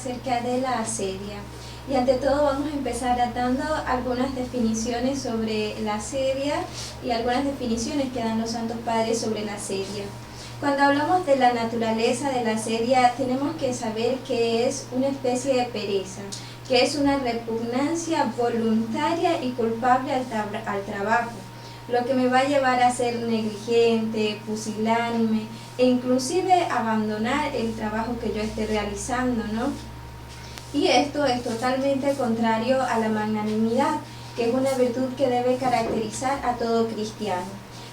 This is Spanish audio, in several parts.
acerca de la asedia. Y ante todo vamos a empezar dando algunas definiciones sobre la asedia y algunas definiciones que dan los santos padres sobre la asedia. Cuando hablamos de la naturaleza de la asedia, tenemos que saber que es una especie de pereza, que es una repugnancia voluntaria y culpable al trabajo, lo que me va a llevar a ser negligente, pusilánime e inclusive abandonar el trabajo que yo esté realizando, ¿no? Y esto es totalmente contrario a la magnanimidad, que es una virtud que debe caracterizar a todo cristiano.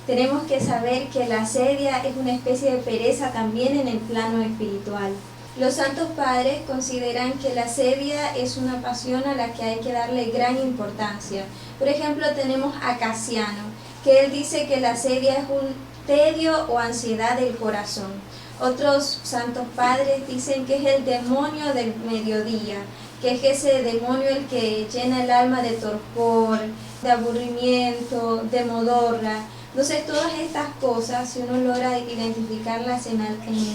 Tenemos que saber que la asedia es una especie de pereza también en el plano espiritual. Los santos padres consideran que la asedia es una pasión a la que hay que darle gran importancia. Por ejemplo, tenemos a Casiano, que él dice que la asedia es un tedio o ansiedad del corazón. Otros santos padres dicen que es el demonio del mediodía, que es ese demonio el que llena el alma de torpor, de aburrimiento, de modorra. Entonces todas estas cosas, si uno logra identificarlas en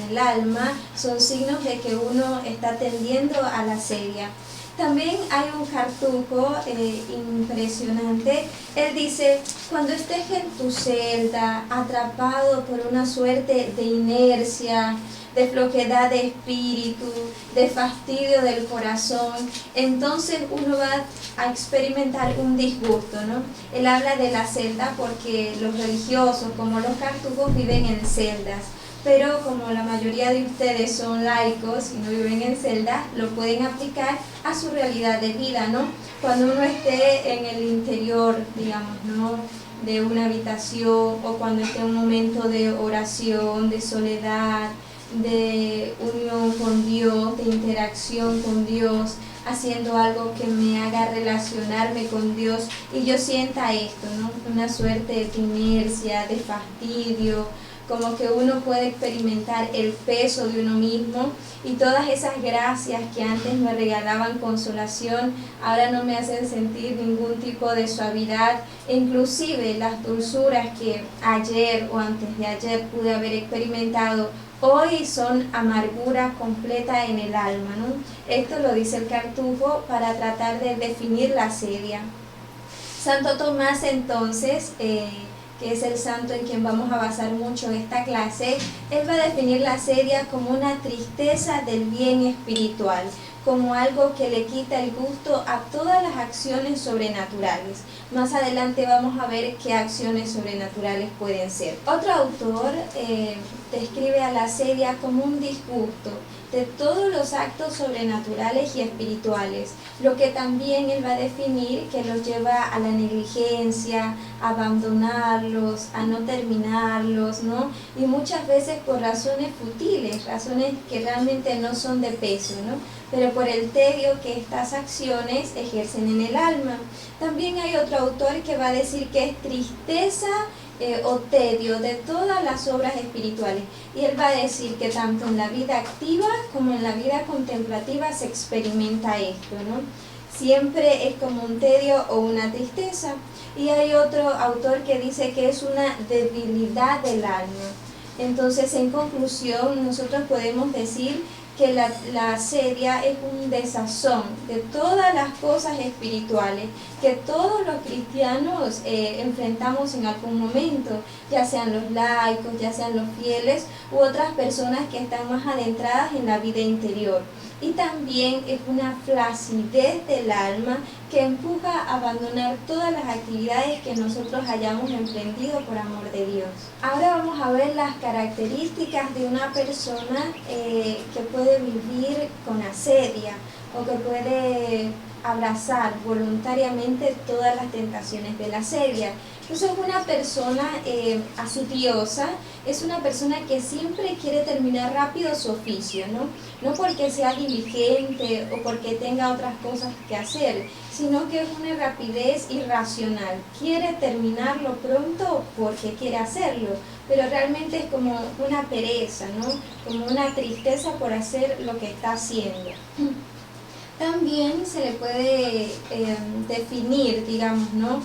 el alma, son signos de que uno está tendiendo a la asedia. También hay un cartujo impresionante. Él dice, cuando estés en tu celda, atrapado por una suerte de inercia, de flojedad de espíritu, de fastidio del corazón, entonces uno va a experimentar un disgusto, ¿no? Él habla de la celda porque los religiosos, como los cartujos, viven en celdas. Pero como la mayoría de ustedes son laicos y no viven en celdas, lo pueden aplicar a su realidad de vida, ¿no? Cuando uno esté en el interior, digamos, ¿no?, de una habitación, o cuando esté en un momento de oración, de soledad, de unión con Dios, de interacción con Dios, haciendo algo que me haga relacionarme con Dios y yo sienta esto, ¿no?, una suerte de inercia, de fastidio, como que uno puede experimentar el peso de uno mismo y todas esas gracias que antes me regalaban consolación, ahora no me hacen sentir ningún tipo de suavidad, e inclusive las dulzuras que ayer o antes de ayer pude haber experimentado, hoy son amargura completa en el alma, ¿no? Esto lo dice el cartujo para tratar de definir la asedia. Santo Tomás, entonces, que es el santo en quien vamos a basar mucho esta clase, él va a definir la asedia como una tristeza del bien espiritual, como algo que le quita el gusto a todas las acciones sobrenaturales. Más adelante vamos a ver qué acciones sobrenaturales pueden ser. Otro autor describe a la asedia como un disgusto de todos los actos sobrenaturales y espirituales, lo que también él va a definir que los lleva a la negligencia, a abandonarlos, a no terminarlos, ¿no? Y muchas veces por razones futiles, razones que realmente no son de peso, ¿no?, pero por el tedio que estas acciones ejercen en el alma. También hay otro autor que va a decir que es tristeza o tedio de todas las obras espirituales, y él va a decir que tanto en la vida activa como en la vida contemplativa se experimenta esto, ¿no? Siempre es como un tedio o una tristeza. Y hay otro autor que dice que es una debilidad del alma. Entonces, en conclusión, nosotros podemos decir que la asedia es un desazón de todas las cosas espirituales que todos los cristianos enfrentamos en algún momento, ya sean los laicos, ya sean los fieles u otras personas que están más adentradas en la vida interior. Y también es una flacidez del alma que empuja a abandonar todas las actividades que nosotros hayamos emprendido por amor de Dios. Ahora vamos a ver las características de una persona que puede vivir con asedia o que puede abrazar voluntariamente todas las tentaciones de la asedia. Entonces, una persona asidiosa es una persona que siempre quiere terminar rápido su oficio, ¿no? No porque sea diligente o porque tenga otras cosas que hacer, sino que es una rapidez irracional. Quiere terminarlo pronto porque quiere hacerlo, pero realmente es como una pereza, ¿no?, como una tristeza por hacer lo que está haciendo. También se le puede definir, digamos, ¿no?,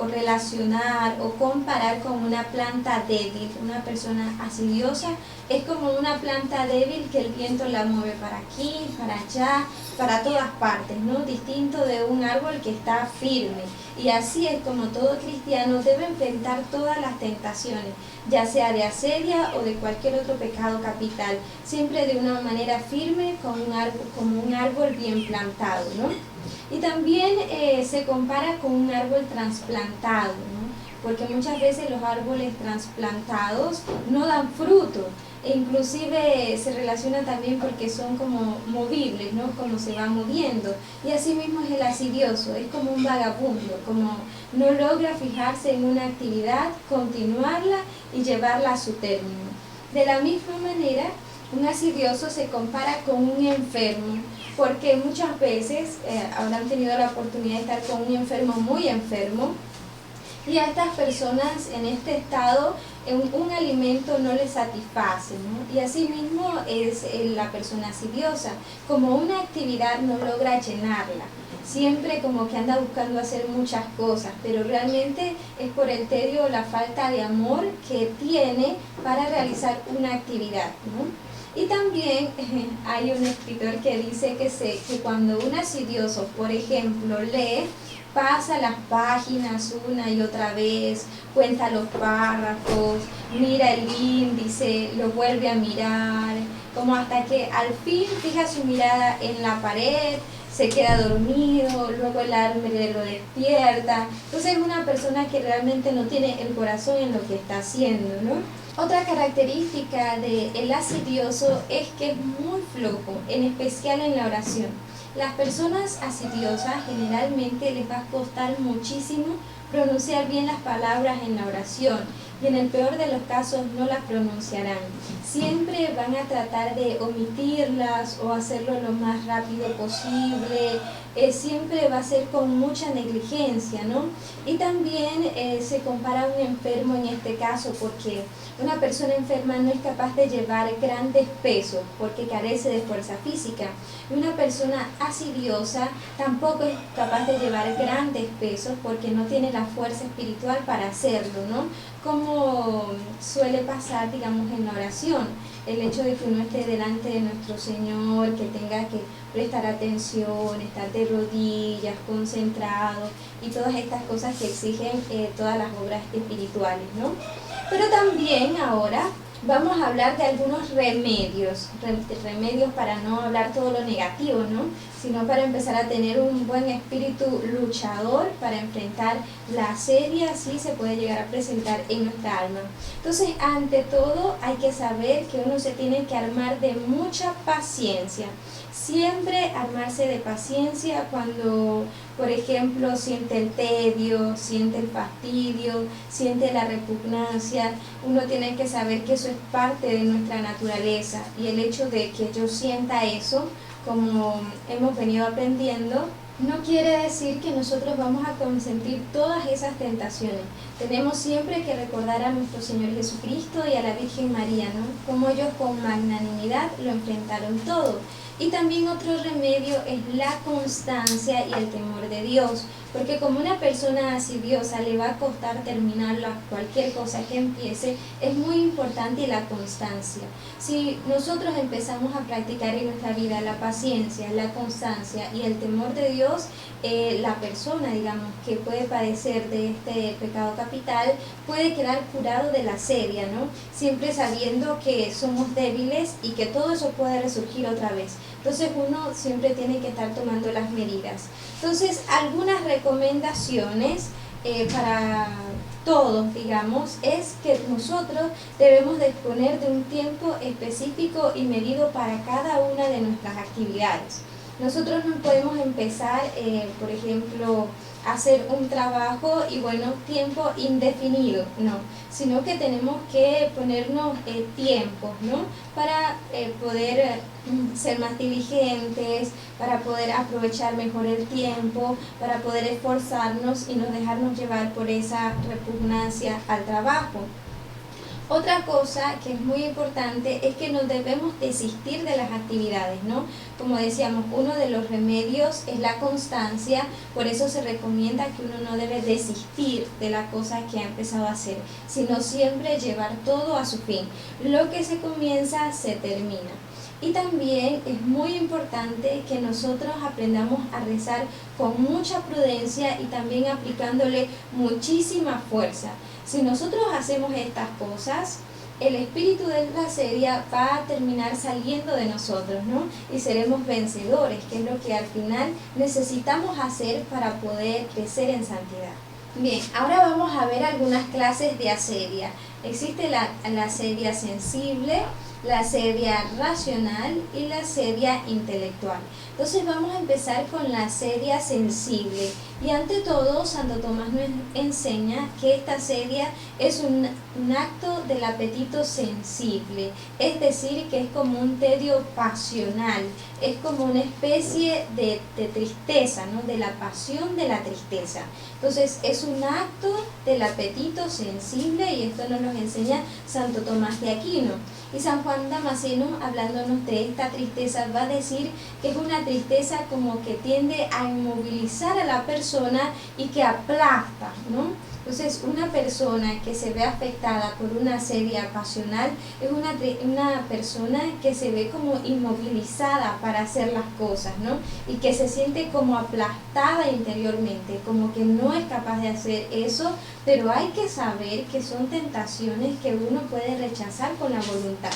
o relacionar o comparar con una planta débil. Una persona asidiosa es como una planta débil que el viento la mueve para aquí, para allá, para todas partes, ¿no? Distinto de un árbol que está firme. Y así es como todo cristiano debe enfrentar todas las tentaciones, ya sea de asedia o de cualquier otro pecado capital, siempre de una manera firme, como un árbol bien plantado, ¿no? Y también se compara con un árbol trasplantado, ¿no? Porque muchas veces los árboles trasplantados no dan fruto, e inclusive se relaciona también porque son como movibles, ¿no? Como se va moviendo. Y así mismo es el asidioso, es como un vagabundo, como no logra fijarse en una actividad, continuarla y llevarla a su término. De la misma manera, un asidioso se compara con un enfermo, porque muchas veces habrán tenido la oportunidad de estar con un enfermo muy enfermo, y a estas personas en este estado un alimento no les satisface, ¿no? Y asimismo es la persona asidiosa, como una actividad no logra llenarla, siempre como que anda buscando hacer muchas cosas, pero realmente es por el tedio o la falta de amor que tiene para realizar una actividad, ¿no? Y también hay un escritor que dice que cuando un asidioso, por ejemplo, lee, pasa las páginas una y otra vez, cuenta los párrafos, mira el índice, lo vuelve a mirar, como hasta que al fin fija su mirada en la pared, se queda dormido, luego el hambre lo despierta. Entonces es una persona que realmente no tiene el corazón en lo que está haciendo, ¿no? Otra característica del asidioso es que es muy flojo, en especial en la oración. Las personas asidiosas generalmente les va a costar muchísimo pronunciar bien las palabras en la oración, y en el peor de los casos no las pronunciarán. Siempre van a tratar de omitirlas o hacerlo lo más rápido posible, siempre va a ser con mucha negligencia, ¿no? Y también se compara a un enfermo en este caso, porque una persona enferma no es capaz de llevar grandes pesos porque carece de fuerza física. Y una persona asidiosa tampoco es capaz de llevar grandes pesos porque no tiene la fuerza espiritual para hacerlo, ¿no? Como suele pasar, digamos, en la oración. El hecho de que uno esté delante de nuestro Señor, que tenga que prestar atención, estar de rodillas, concentrado, y todas estas cosas que exigen todas las obras espirituales, ¿no? Pero también ahora vamos a hablar de algunos remedios para no hablar todo lo negativo, ¿no? Sino para empezar a tener un buen espíritu luchador para enfrentar la asedia, así se puede llegar a presentar en nuestra alma. Entonces, ante todo, hay que saber que uno se tiene que armar de mucha paciencia. Siempre armarse de paciencia cuando, por ejemplo, siente el tedio, siente el fastidio, siente la repugnancia. Uno tiene que saber que eso es parte de nuestra naturaleza, y el hecho de que yo sienta eso, como hemos venido aprendiendo, no quiere decir que nosotros vamos a consentir todas esas tentaciones. Tenemos siempre que recordar a nuestro Señor Jesucristo y a la Virgen María, ¿no? Como ellos con magnanimidad lo enfrentaron todo. Y también otro remedio es la constancia y el temor de Dios, porque como una persona asidiosa le va a costar terminar cualquier cosa que empiece, es muy importante la constancia. Si nosotros empezamos a practicar en nuestra vida la paciencia, la constancia y el temor de Dios, la persona, digamos, que puede padecer de este pecado capital puede quedar curado de la asedia, ¿no? Siempre sabiendo que somos débiles y que todo eso puede resurgir otra vez. Entonces uno siempre tiene que estar tomando las medidas. Entonces, algunas recomendaciones para todos, digamos, es que nosotros debemos disponer de un tiempo específico y medido para cada una de nuestras actividades. Nosotros no podemos empezar, por ejemplo, a hacer un trabajo y bueno, tiempo indefinido, no, sino que tenemos que ponernos tiempos, ¿no? Para poder ser más diligentes, para poder aprovechar mejor el tiempo, para poder esforzarnos y no dejarnos llevar por esa repugnancia al trabajo. Otra cosa que es muy importante es que no debemos desistir de las actividades, ¿no? Como decíamos, uno de los remedios es la constancia, por eso se recomienda que uno no debe desistir de la cosa que ha empezado a hacer, sino siempre llevar todo a su fin. Lo que se comienza, se termina. Y también es muy importante que nosotros aprendamos a rezar con mucha prudencia y también aplicándole muchísima fuerza. Si nosotros hacemos estas cosas, el espíritu de la sedia va a terminar saliendo de nosotros, ¿no? Y seremos vencedores, que es lo que al final necesitamos hacer para poder crecer en santidad. Bien, ahora vamos a ver algunas clases de asedia. Existe la asedia sensible, la asedia racional y la asedia intelectual. Entonces vamos a empezar con la asedia sensible. Y ante todo, Santo Tomás nos enseña que esta asedia es un acto del apetito sensible, es decir, que es como un tedio pasional, es como una especie de tristeza, ¿no? De la pasión de la tristeza. Entonces es un acto del apetito sensible y esto nos lo enseña Santo Tomás de Aquino. Y San Juan Damasceno, hablándonos de esta tristeza, va a decir que es una tristeza como que tiende a inmovilizar a la persona y que aplasta, ¿no? Entonces, una persona que se ve afectada por una asedia pasional es una persona que se ve como inmovilizada para hacer las cosas, ¿no? Y que se siente como aplastada interiormente, como que no es capaz de hacer eso, pero hay que saber que son tentaciones que uno puede rechazar con la voluntad.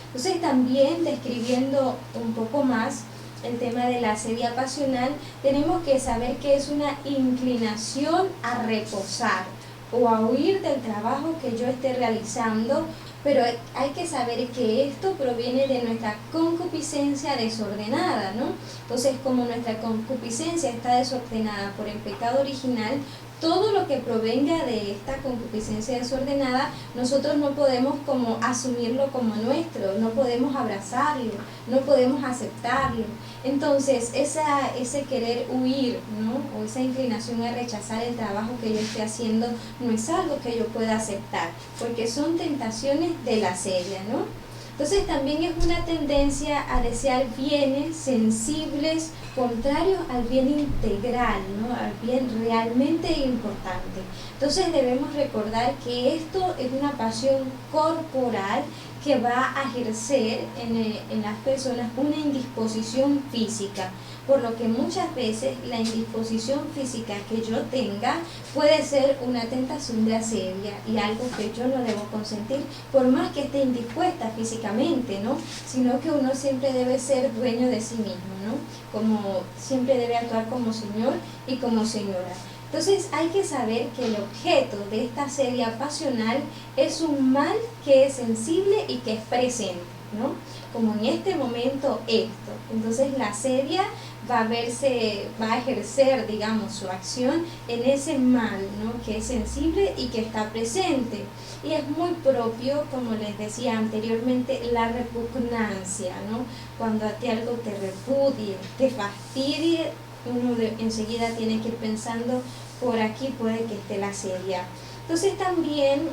Entonces, también describiendo un poco más el tema de la asedia pasional, tenemos que saber que es una inclinación a reposar o a huir del trabajo que yo esté realizando, pero hay que saber que esto proviene de nuestra concupiscencia desordenada, ¿no? Entonces, como nuestra concupiscencia está desordenada por el pecado original, todo lo que provenga de esta concupiscencia desordenada, nosotros no podemos como asumirlo como nuestro, no podemos abrazarlo, no podemos aceptarlo. Entonces, ese querer huir, ¿no? O esa inclinación a rechazar el trabajo que yo esté haciendo no es algo que yo pueda aceptar, porque son tentaciones de la asedia, ¿no? Entonces también es una tendencia a desear bienes sensibles, contrarios al bien integral, ¿no? Al bien realmente importante. Entonces debemos recordar que esto es una pasión corporal que va a ejercer en las personas una indisposición física, por lo que muchas veces la indisposición física que yo tenga puede ser una tentación de asedia y algo que yo no debo consentir, por más que esté indispuesta físicamente, ¿no? Sino que uno siempre debe ser dueño de sí mismo, ¿no? Como siempre debe actuar como señor y como señora. Entonces hay que saber que el objeto de esta asedia pasional es un mal que es sensible y que es presente, ¿no? Como en este momento esto. Entonces la asedia va a ejercer, digamos, su acción en ese mal, ¿no? Que es sensible y que está presente. Y es muy propio, como les decía anteriormente, la repugnancia, ¿no? Cuando a ti algo te repudie, te fastidie, uno enseguida tiene que ir pensando, por aquí puede que esté la asedia. Entonces también,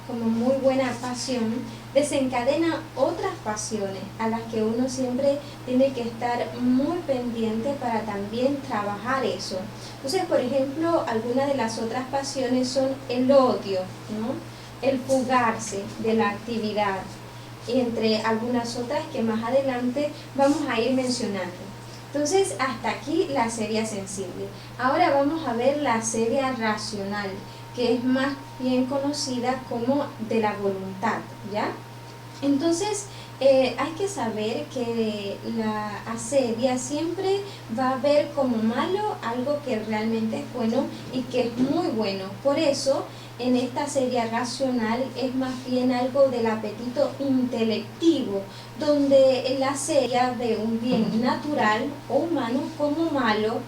como muy buena pasión, desencadena otras pasiones a las que uno siempre tiene que estar muy pendiente para también trabajar eso. Entonces, por ejemplo, algunas de las otras pasiones son el odio, ¿no? El fugarse de la actividad, y entre algunas otras que más adelante vamos a ir mencionando. Entonces, hasta aquí la asedia sensible. Ahora vamos a ver la asedia racional, que es más bien conocida como de la voluntad, ¿ya? Entonces, hay que saber que la asedia siempre va a ver como malo algo que realmente es bueno y que es muy bueno. Por eso, en esta asedia racional es más bien algo del apetito intelectivo, donde la asedia ve un bien natural o humano como malo,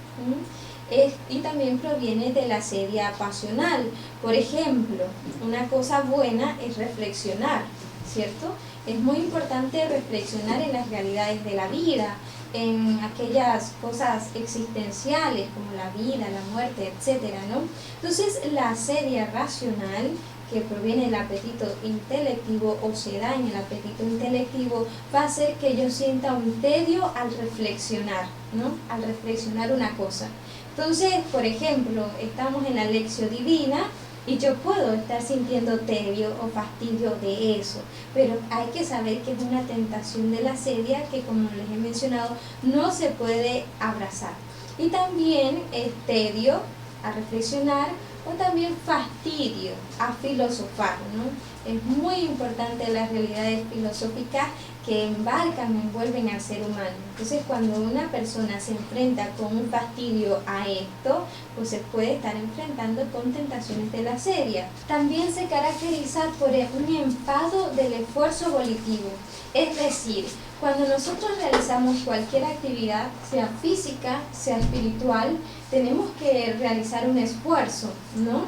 y también proviene de la asedia pasional. Por ejemplo, una cosa buena es reflexionar, ¿cierto? Es muy importante reflexionar en las realidades de la vida, en aquellas cosas existenciales como la vida, la muerte, etcétera, ¿no? Entonces, la asedia racional que proviene del apetito intelectivo o se da en el apetito intelectivo, va a hacer que yo sienta un tedio al reflexionar, ¿no? Al reflexionar una cosa. Entonces, por ejemplo, estamos en la lección divina y yo puedo estar sintiendo tedio o fastidio de eso, pero hay que saber que es una tentación de la sedia que, como les he mencionado, no se puede abrazar. Y también es tedio a reflexionar o también fastidio a filosofar, ¿no? Es muy importante las realidades filosóficas que embarcan o envuelven al ser humano. Entonces, cuando una persona se enfrenta con un fastidio a esto, pues se puede estar enfrentando con tentaciones de la sedia. También se caracteriza por un enfado del esfuerzo volitivo, es decir, cuando nosotros realizamos cualquier actividad, sea física, sea espiritual, tenemos que realizar un esfuerzo, ¿no?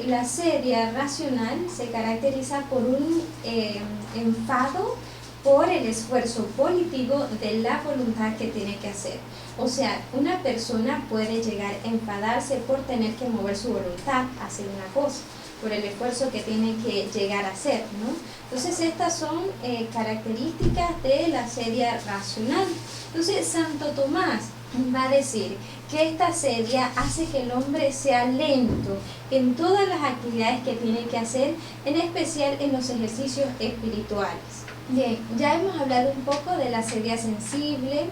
La sedia racional se caracteriza por un enfado por el esfuerzo volitivo de la voluntad que tiene que hacer. O sea, una persona puede llegar a enfadarse por tener que mover su voluntad a hacer una cosa, por el esfuerzo que tiene que llegar a hacer, ¿no? Entonces estas son características de la sedia racional. Entonces Santo Tomás va a decir que esta sedia hace que el hombre sea lento en todas las actividades que tiene que hacer, en especial en los ejercicios espirituales. Bien, ya hemos hablado un poco de la sedia sensible,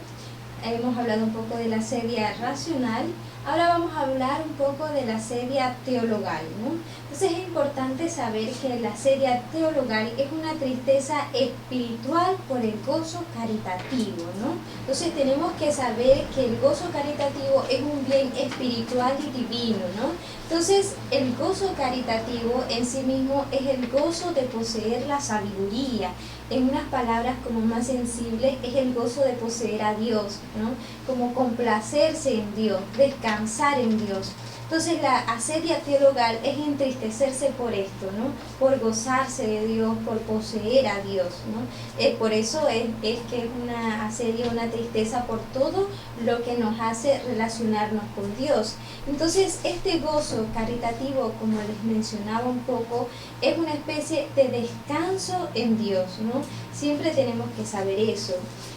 hemos hablado un poco de la sedia racional. Ahora vamos a hablar un poco de la sedia teologal, ¿no? Entonces es importante saber que la sedia teologal es una tristeza espiritual por el gozo caritativo, ¿no? Entonces tenemos que saber que el gozo caritativo es un bien espiritual y divino, ¿no? Entonces el gozo caritativo en sí mismo es el gozo de poseer la sabiduría. En unas palabras como más sensibles, es el gozo de poseer a Dios, ¿no? Como complacerse en Dios, descansar en Dios. Entonces la asedia teologal es entristecerse por esto, ¿no? Por gozarse de Dios, por poseer a Dios, ¿no? Por eso es que es una asedia, una tristeza por todo lo que nos hace relacionarnos con Dios. Entonces este gozo caritativo, como les mencionaba un poco, es una especie de descanso en Dios, ¿no? Siempre tenemos que saber eso.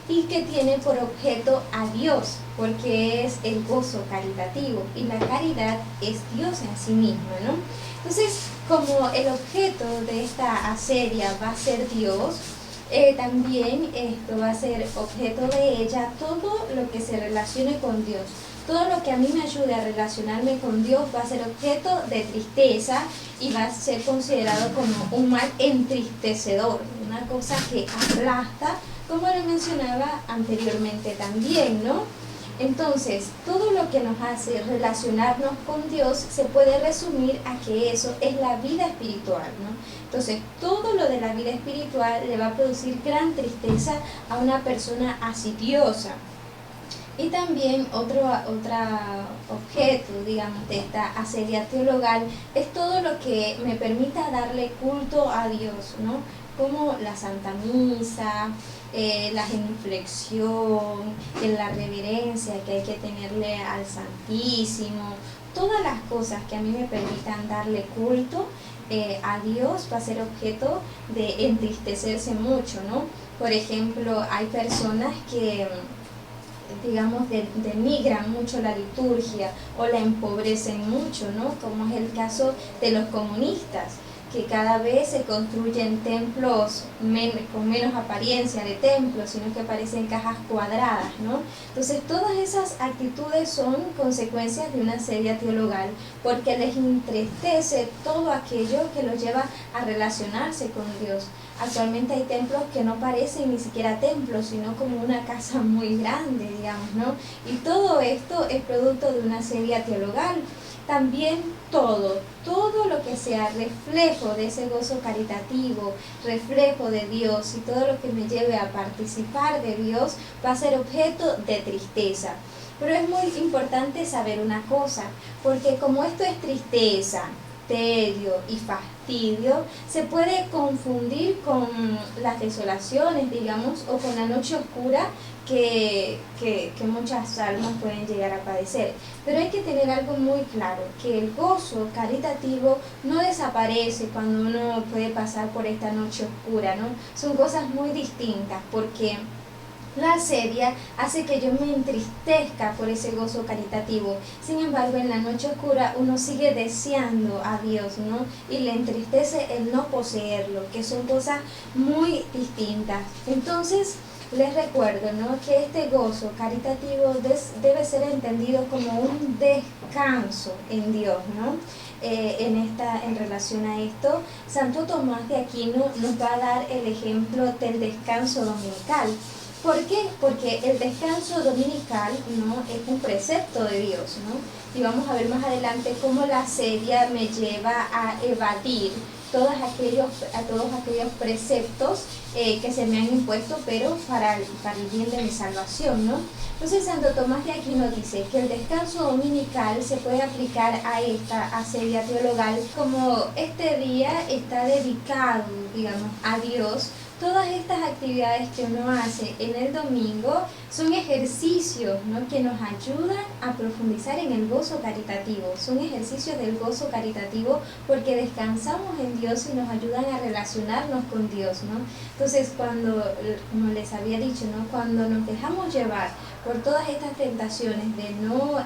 Y que tiene por objeto a Dios, porque es el gozo caritativo, y la caridad es Dios en sí mismo, ¿no? Entonces, como el objeto de esta asedia va a ser Dios, también esto va a ser objeto de ella todo lo que se relacione con Dios. Todo lo que a mí me ayude a relacionarme con Dios va a ser objeto de tristeza y va a ser considerado como un mal entristecedor, una cosa que aplasta, como le mencionaba anteriormente también, ¿no? Entonces, todo lo que nos hace relacionarnos con Dios se puede resumir a que eso es la vida espiritual, ¿no? Entonces, todo lo de la vida espiritual le va a producir gran tristeza a una persona asidiosa. Y también otro objeto, digamos, de esta asedia teologal es todo lo que me permita darle culto a Dios, ¿no? Como la Santa Misa, la genuflexión, la reverencia que hay que tenerle al Santísimo, todas las cosas que a mí me permitan darle culto a Dios va a ser objeto de entristecerse mucho, ¿no? Por ejemplo, hay personas que, digamos, denigran mucho la liturgia o la empobrecen mucho, ¿no? Como es el caso de los comunistas, que cada vez se construyen templos con menos apariencia de templos, sino que parecen cajas cuadradas, ¿no? Entonces todas esas actitudes son consecuencias de una asedia teologal, porque les entristece todo aquello que los lleva a relacionarse con Dios. Actualmente hay templos que no parecen ni siquiera templos, sino como una casa muy grande, digamos, ¿no? Y todo esto es producto de una asedia teologal. También todo lo que sea reflejo de ese gozo caritativo, reflejo de Dios y todo lo que me lleve a participar de Dios va a ser objeto de tristeza. Pero es muy importante saber una cosa, porque como esto es tristeza, tedio y fastidio, se puede confundir con las desolaciones, digamos, o con la noche oscura que muchas almas pueden llegar a padecer. Pero hay que tener algo muy claro, que el gozo caritativo no desaparece cuando uno puede pasar por esta noche oscura, ¿no? Son cosas muy distintas, porque la asedia hace que yo me entristezca por ese gozo caritativo. Sin embargo, en la noche oscura uno sigue deseando a Dios, ¿no? Y le entristece el no poseerlo, que son cosas muy distintas. Entonces, les recuerdo, ¿no?, que este gozo caritativo debe ser entendido como un descanso en Dios, ¿no? En relación a esto, Santo Tomás de Aquino nos va a dar el ejemplo del descanso dominical. ¿Por qué? Porque el descanso dominical, ¿no?, es un precepto de Dios, ¿no? Y vamos a ver más adelante cómo la asedia me lleva a evadir todos aquellos preceptos que se me han impuesto, pero para el bien de mi salvación, ¿no? Entonces Santo Tomás de Aquino dice que el descanso dominical se puede aplicar a esta asedia teologal, como este día está dedicado, digamos, a Dios. Todas estas actividades que uno hace en el domingo son ejercicios, ¿no?, que nos ayudan a profundizar en el gozo caritativo. Son ejercicios del gozo caritativo porque descansamos en Dios y nos ayudan a relacionarnos con Dios, ¿no? Entonces, como les había dicho, ¿no?, cuando nos dejamos llevar por todas estas tentaciones de no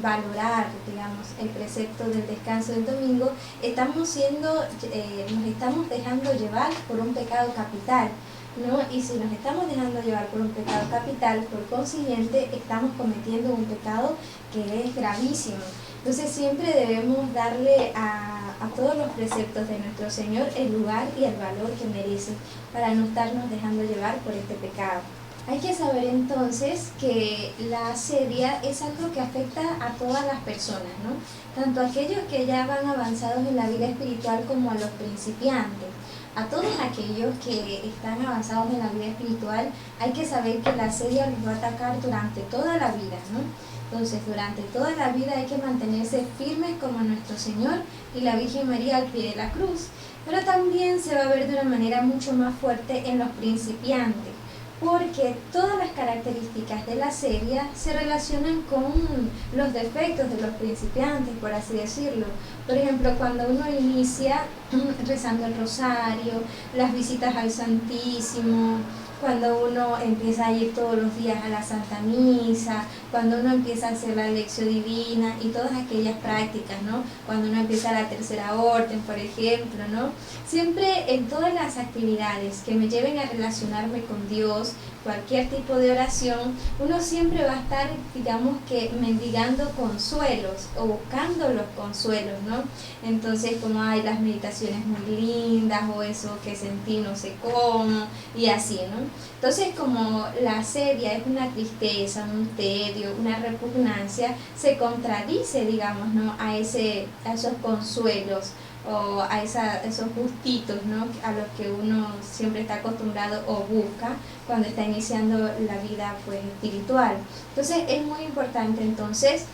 valorar, digamos, el precepto del descanso del domingo, nos estamos dejando llevar por un pecado capital, ¿no? Y si nos estamos dejando llevar por un pecado capital, por consiguiente, estamos cometiendo un pecado que es gravísimo. Entonces siempre debemos darle a todos los preceptos de nuestro Señor el lugar y el valor que merecen para no estarnos dejando llevar por este pecado. Hay que saber entonces que la asedia es algo que afecta a todas las personas, ¿no? Tanto a aquellos que ya van avanzados en la vida espiritual como a los principiantes. A todos aquellos que están avanzados en la vida espiritual, hay que saber que la asedia los va a atacar durante toda la vida, ¿no? Entonces, durante toda la vida hay que mantenerse firmes como nuestro Señor y la Virgen María al pie de la cruz. Pero también se va a ver de una manera mucho más fuerte en los principiantes, porque todas las características de la asedia se relacionan con los defectos de los principiantes, por así decirlo. Por ejemplo, cuando uno inicia rezando el rosario, las visitas al Santísimo, cuando uno empieza a ir todos los días a la Santa Misa, cuando uno empieza a hacer la lección divina y todas aquellas prácticas, ¿no? Cuando uno empieza la tercera orden, por ejemplo, ¿no? Siempre en todas las actividades que me lleven a relacionarme con Dios, cualquier tipo de oración, uno siempre va a estar, digamos que, mendigando consuelos o buscando los consuelos, ¿no? Entonces, como hay las meditaciones muy lindas o eso que sentí no sé cómo y así, ¿no? Entonces, como la asedia es una tristeza, un tedio, una repugnancia, se contradice, digamos, ¿no?, a esos consuelos o a esos gustitos, ¿no?, a los que uno siempre está acostumbrado o busca cuando está iniciando la vida, pues, espiritual. Entonces es muy importante entonces,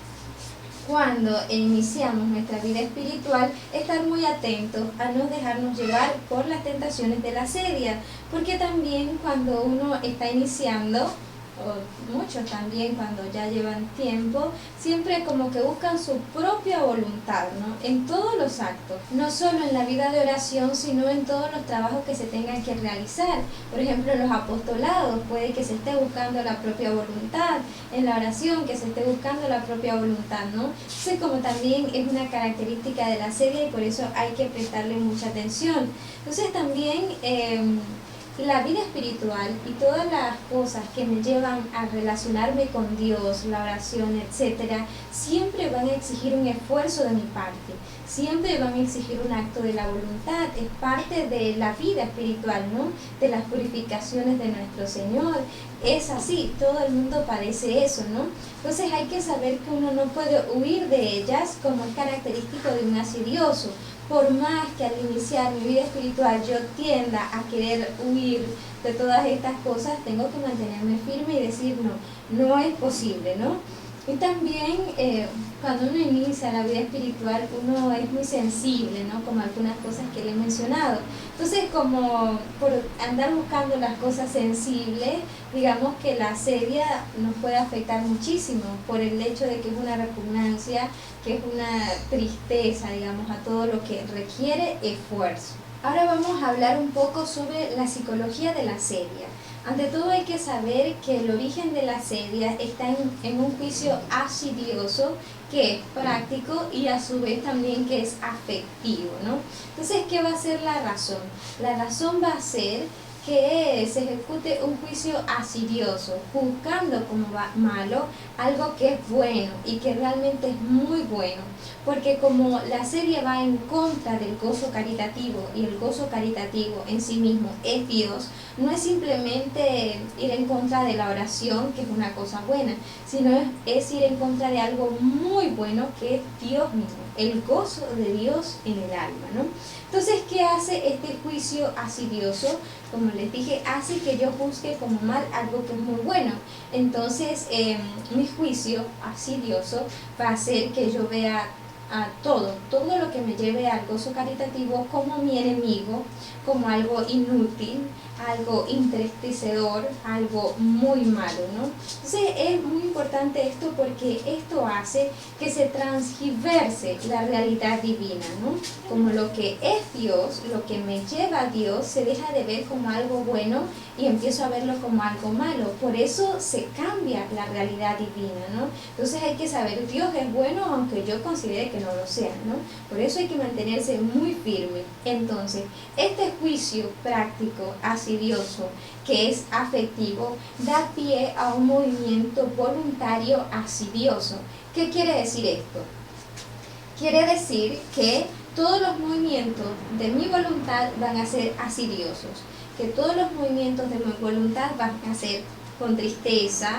cuando iniciamos nuestra vida espiritual, estar muy atentos a no dejarnos llevar por las tentaciones de la asedia, porque también cuando uno está iniciando, o muchos también cuando ya llevan tiempo, siempre como que buscan su propia voluntad, ¿no?, en todos los actos, no solo en la vida de oración, sino en todos los trabajos que se tengan que realizar. Por ejemplo, en los apostolados puede que se esté buscando la propia voluntad, en la oración que se esté buscando la propia voluntad, ¿no? Entonces, como también es una característica de la asedia y por eso hay que prestarle mucha atención. Entonces también la vida espiritual y todas las cosas que me llevan a relacionarme con Dios, la oración, etcétera, siempre van a exigir un esfuerzo de mi parte, siempre van a exigir un acto de la voluntad, es parte de la vida espiritual, ¿no?, de las purificaciones de nuestro Señor. Es así, todo el mundo padece eso, ¿no? Entonces hay que saber que uno no puede huir de ellas, como es característico de un asedioso. Por más que al iniciar mi vida espiritual yo tienda a querer huir de todas estas cosas, tengo que mantenerme firme y decir no es posible, ¿no? Y también cuando uno inicia la vida espiritual, uno es muy sensible, ¿no? Como algunas cosas que le he mencionado. Entonces, como por andar buscando las cosas sensibles, digamos que la sedia nos puede afectar muchísimo por el hecho de que es una repugnancia, que es una tristeza, digamos, a todo lo que requiere esfuerzo. Ahora vamos a hablar un poco sobre la psicología de la sedia. Ante todo hay que saber que el origen de la sedia está en un juicio asidioso que es práctico y a su vez también que es afectivo, ¿no? Entonces, ¿qué va a ser la razón? La razón va a ser que se ejecute un juicio asidioso, juzgando como malo algo que es bueno y que realmente es muy bueno, porque como la serie va en contra del gozo caritativo y el gozo caritativo en sí mismo es Dios, no es simplemente ir en contra de la oración, que es una cosa buena, sino es ir en contra de algo muy bueno que es Dios mismo, el gozo de Dios en el alma, ¿no? Entonces, ¿qué hace este juicio asidioso? Como les dije, hace que yo juzgue como mal algo que es muy bueno. Entonces, mi juicio asidioso va a hacer que yo vea a todo lo que me lleve al gozo caritativo como mi enemigo, como algo inútil, algo entristecedor, algo muy malo, ¿no? Entonces es muy importante esto porque esto hace que se transgiverse la realidad divina, ¿no? Como lo que es Dios, lo que me lleva a Dios, se deja de ver como algo bueno y empiezo a verlo como algo malo. Por eso se cambia la realidad divina, ¿no? Entonces hay que saber, Dios es bueno aunque yo considere que no lo sea, ¿no? Por eso hay que mantenerse muy firme. Entonces, este juicio práctico, asidioso, que es afectivo, da pie a un movimiento voluntario asidioso. ¿Qué quiere decir esto? Quiere decir que todos los movimientos de mi voluntad van a ser asidiosos, que todos los movimientos de mi voluntad van a ser con tristeza,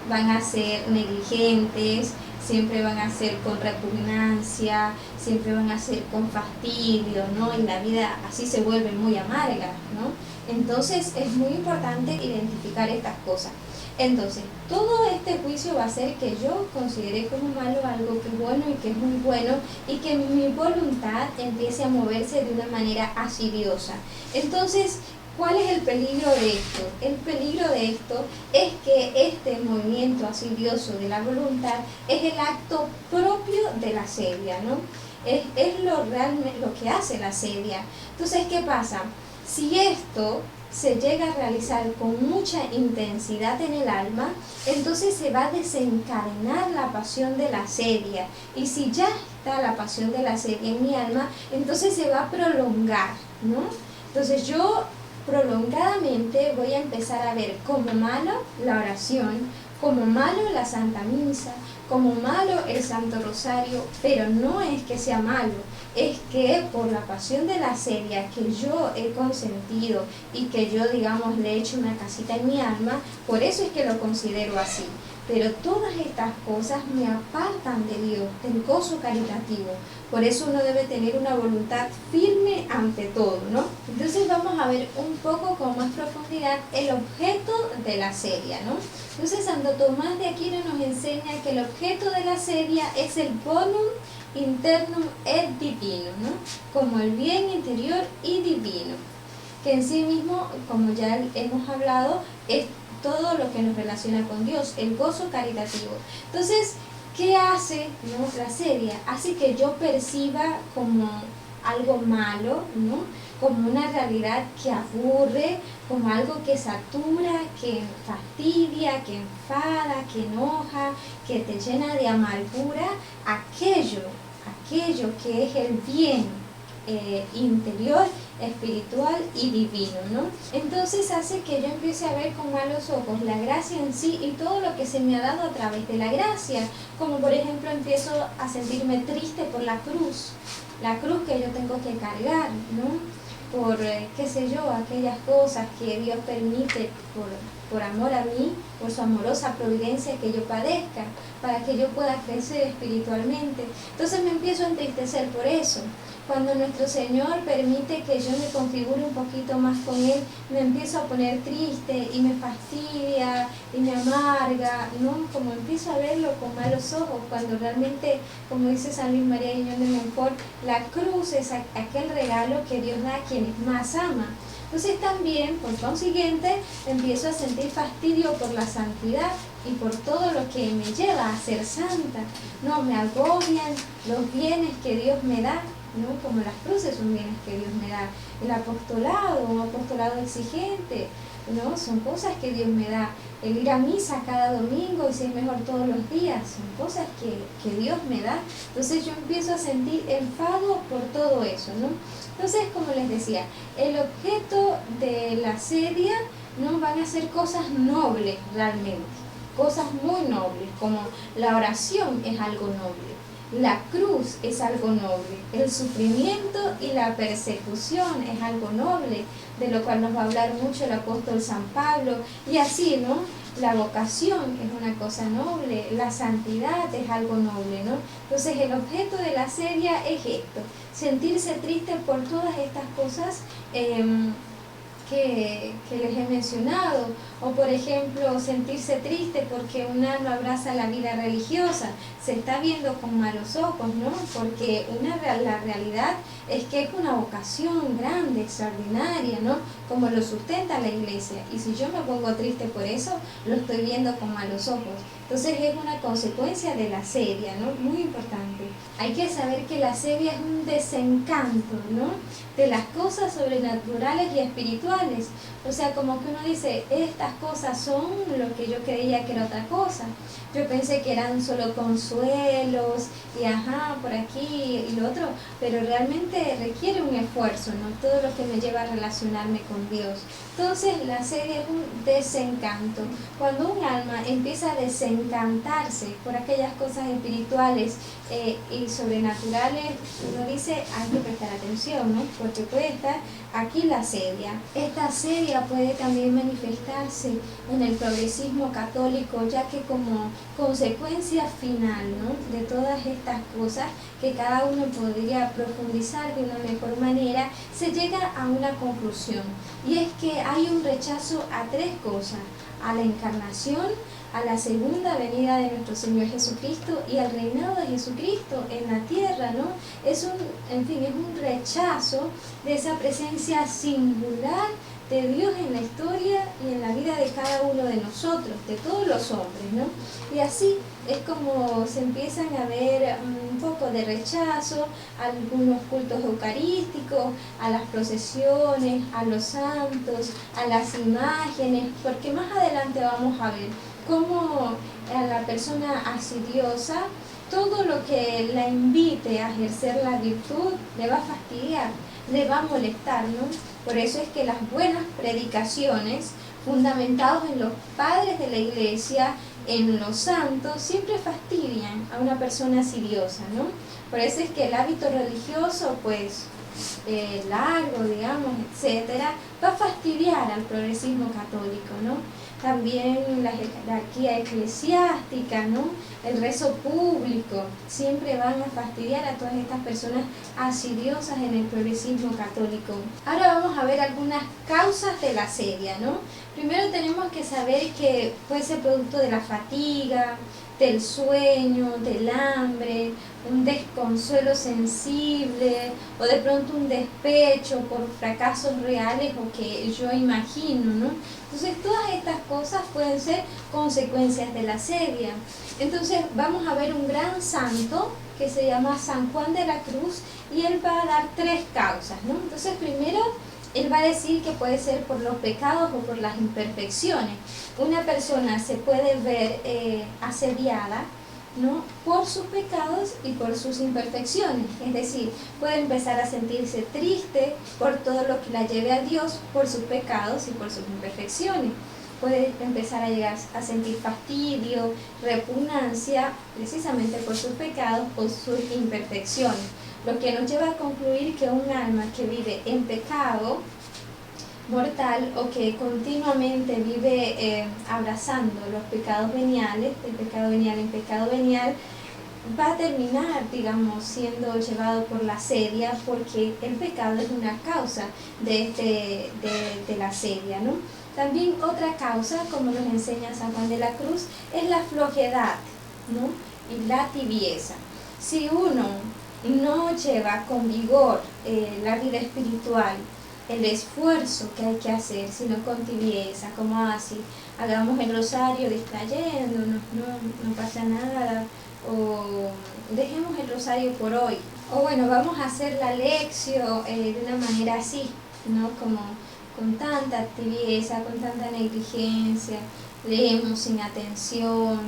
van a ser negligentes, siempre van a ser con repugnancia, siempre van a ser con fastidio, ¿no? Y la vida así se vuelve muy amarga, ¿no? Entonces es muy importante identificar estas cosas. Entonces, todo este juicio va a hacer que yo considere como malo algo que es bueno y que es muy bueno y que mi voluntad empiece a moverse de una manera asidiosa. Entonces, ¿cuál es el peligro de esto? El peligro de esto es que este movimiento asidioso de la voluntad es el acto propio de la sedia, ¿no? Es lo que hace la sedia. Entonces, ¿qué pasa? Si esto se llega a realizar con mucha intensidad en el alma, entonces se va a desencadenar la pasión de la sedia. Y si ya está la pasión de la sedia en mi alma, entonces se va a prolongar, ¿no? Entonces yo prolongadamente voy a empezar a ver como malo la oración, como malo la Santa Misa, como malo el Santo Rosario, pero no es que sea malo, es que por la pasión de la sedia que yo he consentido y que yo, digamos, le he hecho una casita en mi alma, por eso es que lo considero así. Pero todas estas cosas me apartan de Dios, del gozo caritativo. Por eso uno debe tener una voluntad firme ante todo, ¿no? Entonces vamos a ver un poco con más profundidad el objeto de la sedia, ¿no? Entonces Santo Tomás de Aquino nos enseña que el objeto de la sedia es el bonum internum et divino, ¿no? Como el bien interior y divino, que en sí mismo, como ya hemos hablado, es todo lo que nos relaciona con Dios, el gozo caritativo. Entonces, ¿qué hace, no, la sedia? Hace que yo perciba como algo malo, ¿no? Como una realidad que aburre, como algo que satura, que fastidia, que enfada, que enoja, que te llena de amargura, aquello que es el bien interior, espiritual y divino, ¿no? Entonces hace que yo empiece a ver con malos ojos la gracia en sí y todo lo que se me ha dado a través de la gracia, como por ejemplo empiezo a sentirme triste por la cruz que yo tengo que cargar, ¿no? Por, qué sé yo, aquellas cosas que Dios permite por amor a mí, por su amorosa providencia que yo padezca, para que yo pueda crecer espiritualmente. Entonces me empiezo a entristecer por eso. Cuando nuestro Señor permite que yo me configure un poquito más con Él, me empiezo a poner triste y me fastidia y me amarga, ¿no? Como empiezo a verlo con malos ojos, cuando realmente, como dice San Luis María Guiñón de Montfort, la cruz es aquel regalo que Dios da a quienes más ama. Entonces también, por consiguiente, empiezo a sentir fastidio por la santidad y por todo lo que me lleva a ser santa. No, me agobian los bienes que Dios me da, ¿no? Como las cruces son bienes que Dios me da. El apostolado, un apostolado exigente, ¿no? Son cosas que Dios me da. El ir a misa cada domingo y ser mejor todos los días, son cosas que Dios me da. Entonces yo empiezo a sentir enfado por todo eso, ¿no? Entonces, como les decía, el objeto de la sedia no van a ser cosas nobles realmente, cosas muy nobles, como la oración es algo noble. La cruz es algo noble, el sufrimiento y la persecución es algo noble, de lo cual nos va a hablar mucho el apóstol San Pablo, y así, ¿no? La vocación es una cosa noble, la santidad es algo noble, ¿no? Entonces el objeto de la sedia es esto, sentirse triste por todas estas cosas que les he mencionado, o por ejemplo sentirse triste porque un alma abraza la vida religiosa, se está viendo con malos ojos, ¿no? Porque la realidad es que es una vocación grande, extraordinaria, ¿no? Como lo sustenta la Iglesia, y si yo me pongo triste por eso, lo estoy viendo con malos ojos. Entonces es una consecuencia de la sedia, ¿no? Muy importante. Hay que saber que la sedia es un desencanto, ¿no? De las cosas sobrenaturales y espirituales. O sea, como que uno dice, estas cosas son lo que yo creía que era otra cosa. Yo pensé que eran solo consuelos y por aquí y lo otro, pero realmente requiere un esfuerzo, ¿no? Todo lo que me lleva a relacionarme con Dios. Entonces la sedia es un desencanto. Cuando un alma empieza a desencantarse por aquellas cosas espirituales y sobrenaturales, uno dice, hay que prestar atención, ¿no? Porque puede estar aquí la sedia. Esta sedia puede también manifestarse en el progresismo católico, ya que como consecuencia final, ¿no? De todas estas cosas que cada uno podría profundizar de una mejor manera, se llega a una conclusión, y es que hay un rechazo a tres cosas: a la encarnación, a la segunda venida de nuestro Señor Jesucristo y al reinado de Jesucristo en la tierra, ¿no? Es un rechazo de esa presencia singular de Dios en la historia y en la vida de cada uno de nosotros, de todos los hombres, ¿no? Y así es como se empiezan a ver un poco de rechazo a algunos cultos eucarísticos, a las procesiones, a los santos, a las imágenes, porque más adelante vamos a ver cómo a la persona asidiosa todo lo que la invite a ejercer la virtud le va a fastidiar, le va a molestar, ¿no? Por eso es que las buenas predicaciones, fundamentados en los padres de la Iglesia, en los santos, siempre fastidian a una persona asidiosa, ¿no? Por eso es que el hábito religioso, pues, largo, digamos, etcétera, va a fastidiar al progresismo católico, ¿no? También la jerarquía eclesiástica, ¿no? El rezo público, siempre van a fastidiar a todas estas personas asidiosas en el progresismo católico. Ahora vamos a ver algunas causas de la sedia, ¿no? Primero tenemos que saber que puede ser producto de la fatiga, del sueño, del hambre, un desconsuelo sensible, o de pronto un despecho por fracasos reales o que yo imagino, ¿no? Entonces todas estas cosas pueden ser consecuencias de la sedia. Entonces vamos a ver un gran santo que se llama San Juan de la Cruz, y él va a dar tres causas, ¿no? Entonces primero él va a decir que puede ser por los pecados o por las imperfecciones. Una persona se puede ver asediada, ¿no? Por sus pecados y por sus imperfecciones. Es decir, puede empezar a sentirse triste por todo lo que la lleve a Dios, por sus pecados y por sus imperfecciones. Puede empezar a llegar a sentir fastidio, repugnancia, precisamente por sus pecados o sus imperfecciones. Lo que nos lleva a concluir que un alma que vive en pecado mortal o que continuamente vive abrazando los pecados veniales, del pecado venial en pecado venial, va a terminar, digamos, siendo llevado por la sedia, porque el pecado es una causa de la sedia, ¿no? También otra causa, como nos enseña San Juan de la Cruz, es la flojedad, ¿no? Y la tibieza. Si uno no lleva con vigor la vida espiritual, el esfuerzo que hay que hacer, sino con tibieza, como así, hagamos el rosario distrayéndonos, no pasa nada, o dejemos el rosario por hoy, o bueno, vamos a hacer la lección de una manera así, ¿no? Como con tanta tibieza, con tanta negligencia, leemos sin atención,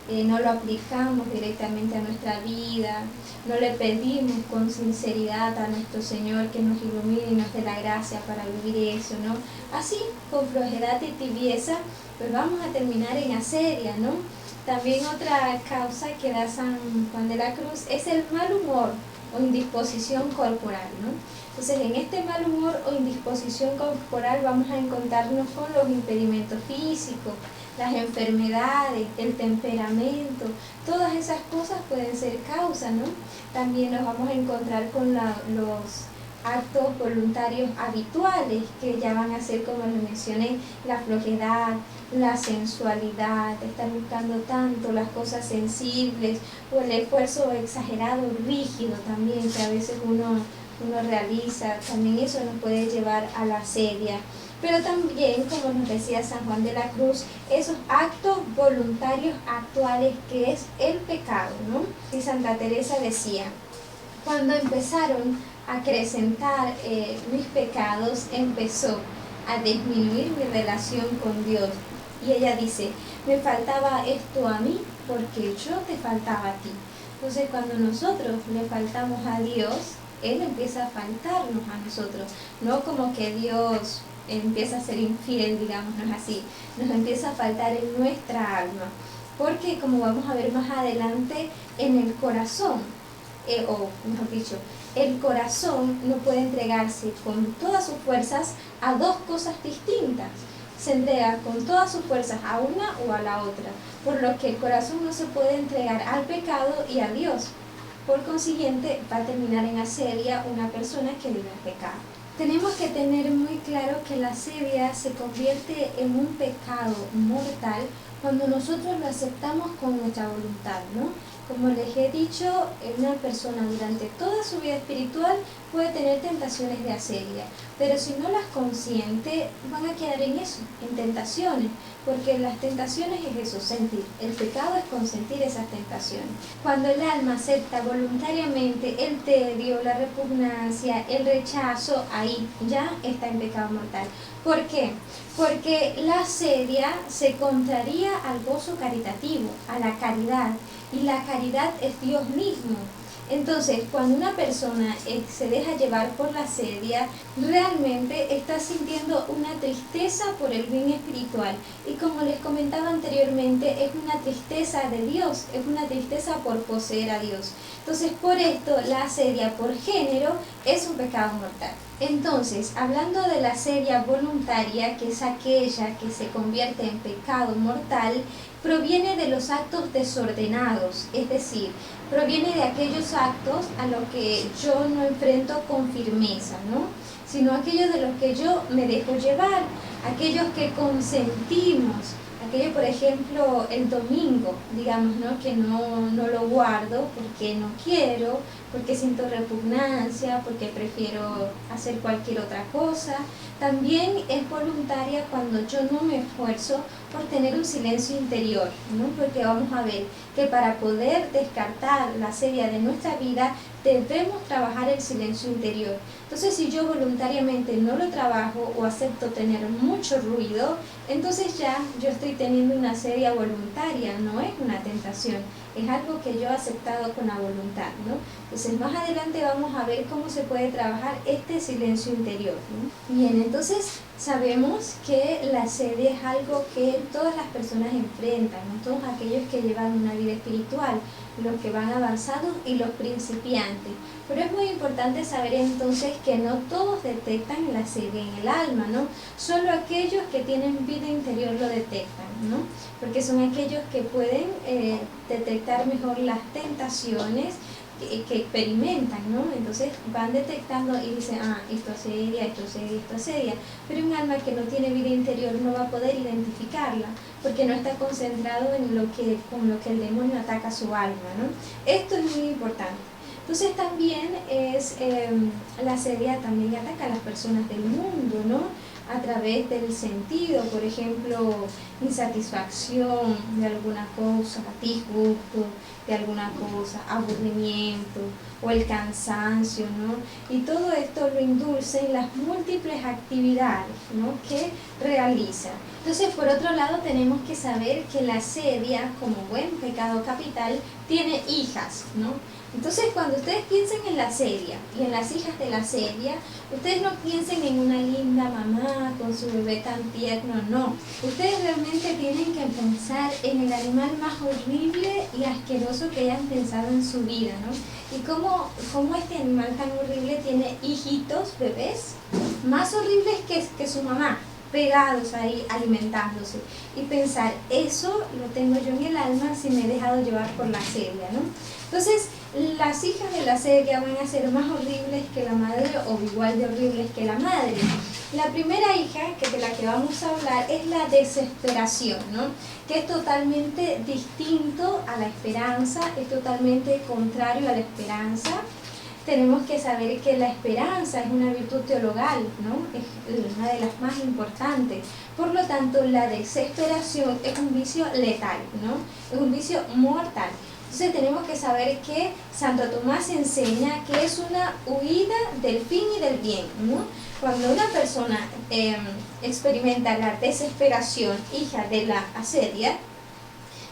no lo aplicamos directamente a nuestra vida, no le pedimos con sinceridad a nuestro Señor que nos ilumine y nos dé la gracia para vivir eso, ¿no? Así, con flojedad y tibieza, pues vamos a terminar en asedia, ¿no? También otra causa que da San Juan de la Cruz es el mal humor o indisposición corporal, ¿no? Entonces, en este mal humor o indisposición corporal vamos a encontrarnos con los impedimentos físicos, las enfermedades, el temperamento, todas esas cosas pueden ser causa, ¿no? También nos vamos a encontrar con los actos voluntarios habituales, que ya van a ser, como les mencioné, la flojedad, la sensualidad, estar buscando tanto las cosas sensibles, o el esfuerzo exagerado, rígido también, que a veces uno realiza, también eso nos puede llevar a la asedia. Pero también, como nos decía San Juan de la Cruz, esos actos voluntarios actuales, que es el pecado, ¿no? Y Santa Teresa decía, cuando empezaron a acrecentar mis pecados, empezó a disminuir mi relación con Dios. Y ella dice, me faltaba esto a mí porque yo te faltaba a ti. Entonces, cuando nosotros le faltamos a Dios, Él empieza a faltarnos a nosotros. No como que Dios empieza a ser infiel, digamos, no es así. Nos empieza a faltar en nuestra alma. Porque, como vamos a ver más adelante, en el corazón, o mejor dicho, el corazón no puede entregarse con todas sus fuerzas a dos cosas distintas. Se entrega con todas sus fuerzas a una o a la otra, por lo que el corazón no se puede entregar al pecado y a Dios. Por consiguiente, va a terminar en asedia una persona que vive en pecado. Tenemos que tener muy claro que la asedia se convierte en un pecado mortal cuando nosotros lo aceptamos con nuestra voluntad, ¿no? Como les he dicho, una persona durante toda su vida espiritual puede tener tentaciones de asedia, pero si no las consiente, van a quedar en eso, en tentaciones, porque las tentaciones es eso, sentir. El pecado es consentir esas tentaciones. Cuando el alma acepta voluntariamente el tedio, la repugnancia, el rechazo, ahí ya está en pecado mortal. ¿Por qué? Porque la asedia se contraría al gozo caritativo, a la caridad, y la caridad es Dios mismo. Entonces, cuando una persona se deja llevar por la asedia, realmente está sintiendo una tristeza por el bien espiritual. Y como les comentaba anteriormente, es una tristeza de Dios, es una tristeza por poseer a Dios. Entonces, por esto, la asedia por género es un pecado mortal. Entonces, hablando de la asedia voluntaria, que es aquella que se convierte en pecado mortal, proviene de los actos desordenados, es decir, proviene de aquellos actos a los que yo no enfrento con firmeza, ¿no? Sino aquellos de los que yo me dejo llevar, aquellos que consentimos, aquello, por ejemplo, el domingo, digamos, ¿no? Que no lo guardo porque no quiero, porque siento repugnancia, porque prefiero hacer cualquier otra cosa. También es voluntaria cuando yo no me esfuerzo por tener un silencio interior, ¿no? Porque vamos a ver que para poder descartar la asedia de nuestra vida debemos trabajar el silencio interior. Entonces, si yo voluntariamente no lo trabajo o acepto tener mucho ruido, entonces ya yo estoy teniendo una asedia voluntaria, no es una tentación, es algo que yo he aceptado con la voluntad, ¿no? Entonces, más adelante vamos a ver cómo se puede trabajar este silencio interior, ¿no? Bien, entonces, Sabemos que la asedia es algo que todas las personas enfrentan, ¿no? Todos aquellos que llevan una vida espiritual, los que van avanzados y los principiantes. Pero es muy importante saber entonces que no todos detectan la asedia en el alma, ¿no? Solo aquellos que tienen vida interior lo detectan, ¿no? Porque son aquellos que pueden detectar mejor las tentaciones que experimentan, ¿no? Entonces van detectando y dicen, esto asedia, esto asedia, esto asedia. Pero un alma que no tiene vida interior no va a poder identificarla, porque no está concentrado en con lo que el demonio ataca su alma, ¿no? Esto es muy importante. Entonces también la asedia también ataca a las personas del mundo, ¿no? A través del sentido, por ejemplo, insatisfacción de alguna cosa, disgusto de alguna cosa, aburrimiento o el cansancio, ¿no? Y todo esto lo induce en las múltiples actividades, ¿no?, que realiza. Entonces, por otro lado, tenemos que saber que la asedia, como buen pecado capital, tiene hijas, ¿no? Entonces, cuando ustedes piensen en la asedia y en las hijas de la asedia, ustedes no piensen en una linda mamá con su bebé tan tierno, no. Ustedes realmente tienen que pensar en el animal más horrible y asqueroso que hayan pensado en su vida, ¿no? Y cómo este animal tan horrible tiene hijitos, bebés, más horribles que su mamá, pegados ahí alimentándose, y pensar, eso lo tengo yo en el alma si me he dejado llevar por la asedia, ¿no? Entonces, las hijas de la asedia van a ser más horribles que la madre o igual de horribles que la madre. La primera hija, de la que vamos a hablar, es la desesperación, ¿no? Que es totalmente distinto a la esperanza, es totalmente contrario a la esperanza. Tenemos que saber que la esperanza es una virtud teologal, ¿no? Es una de las más importantes. Por lo tanto, la desesperación es un vicio letal, ¿no? Es un vicio mortal. Entonces tenemos que saber que Santo Tomás enseña que es una huida del fin y del bien, ¿no? Cuando una persona experimenta la desesperación, hija de la asedia,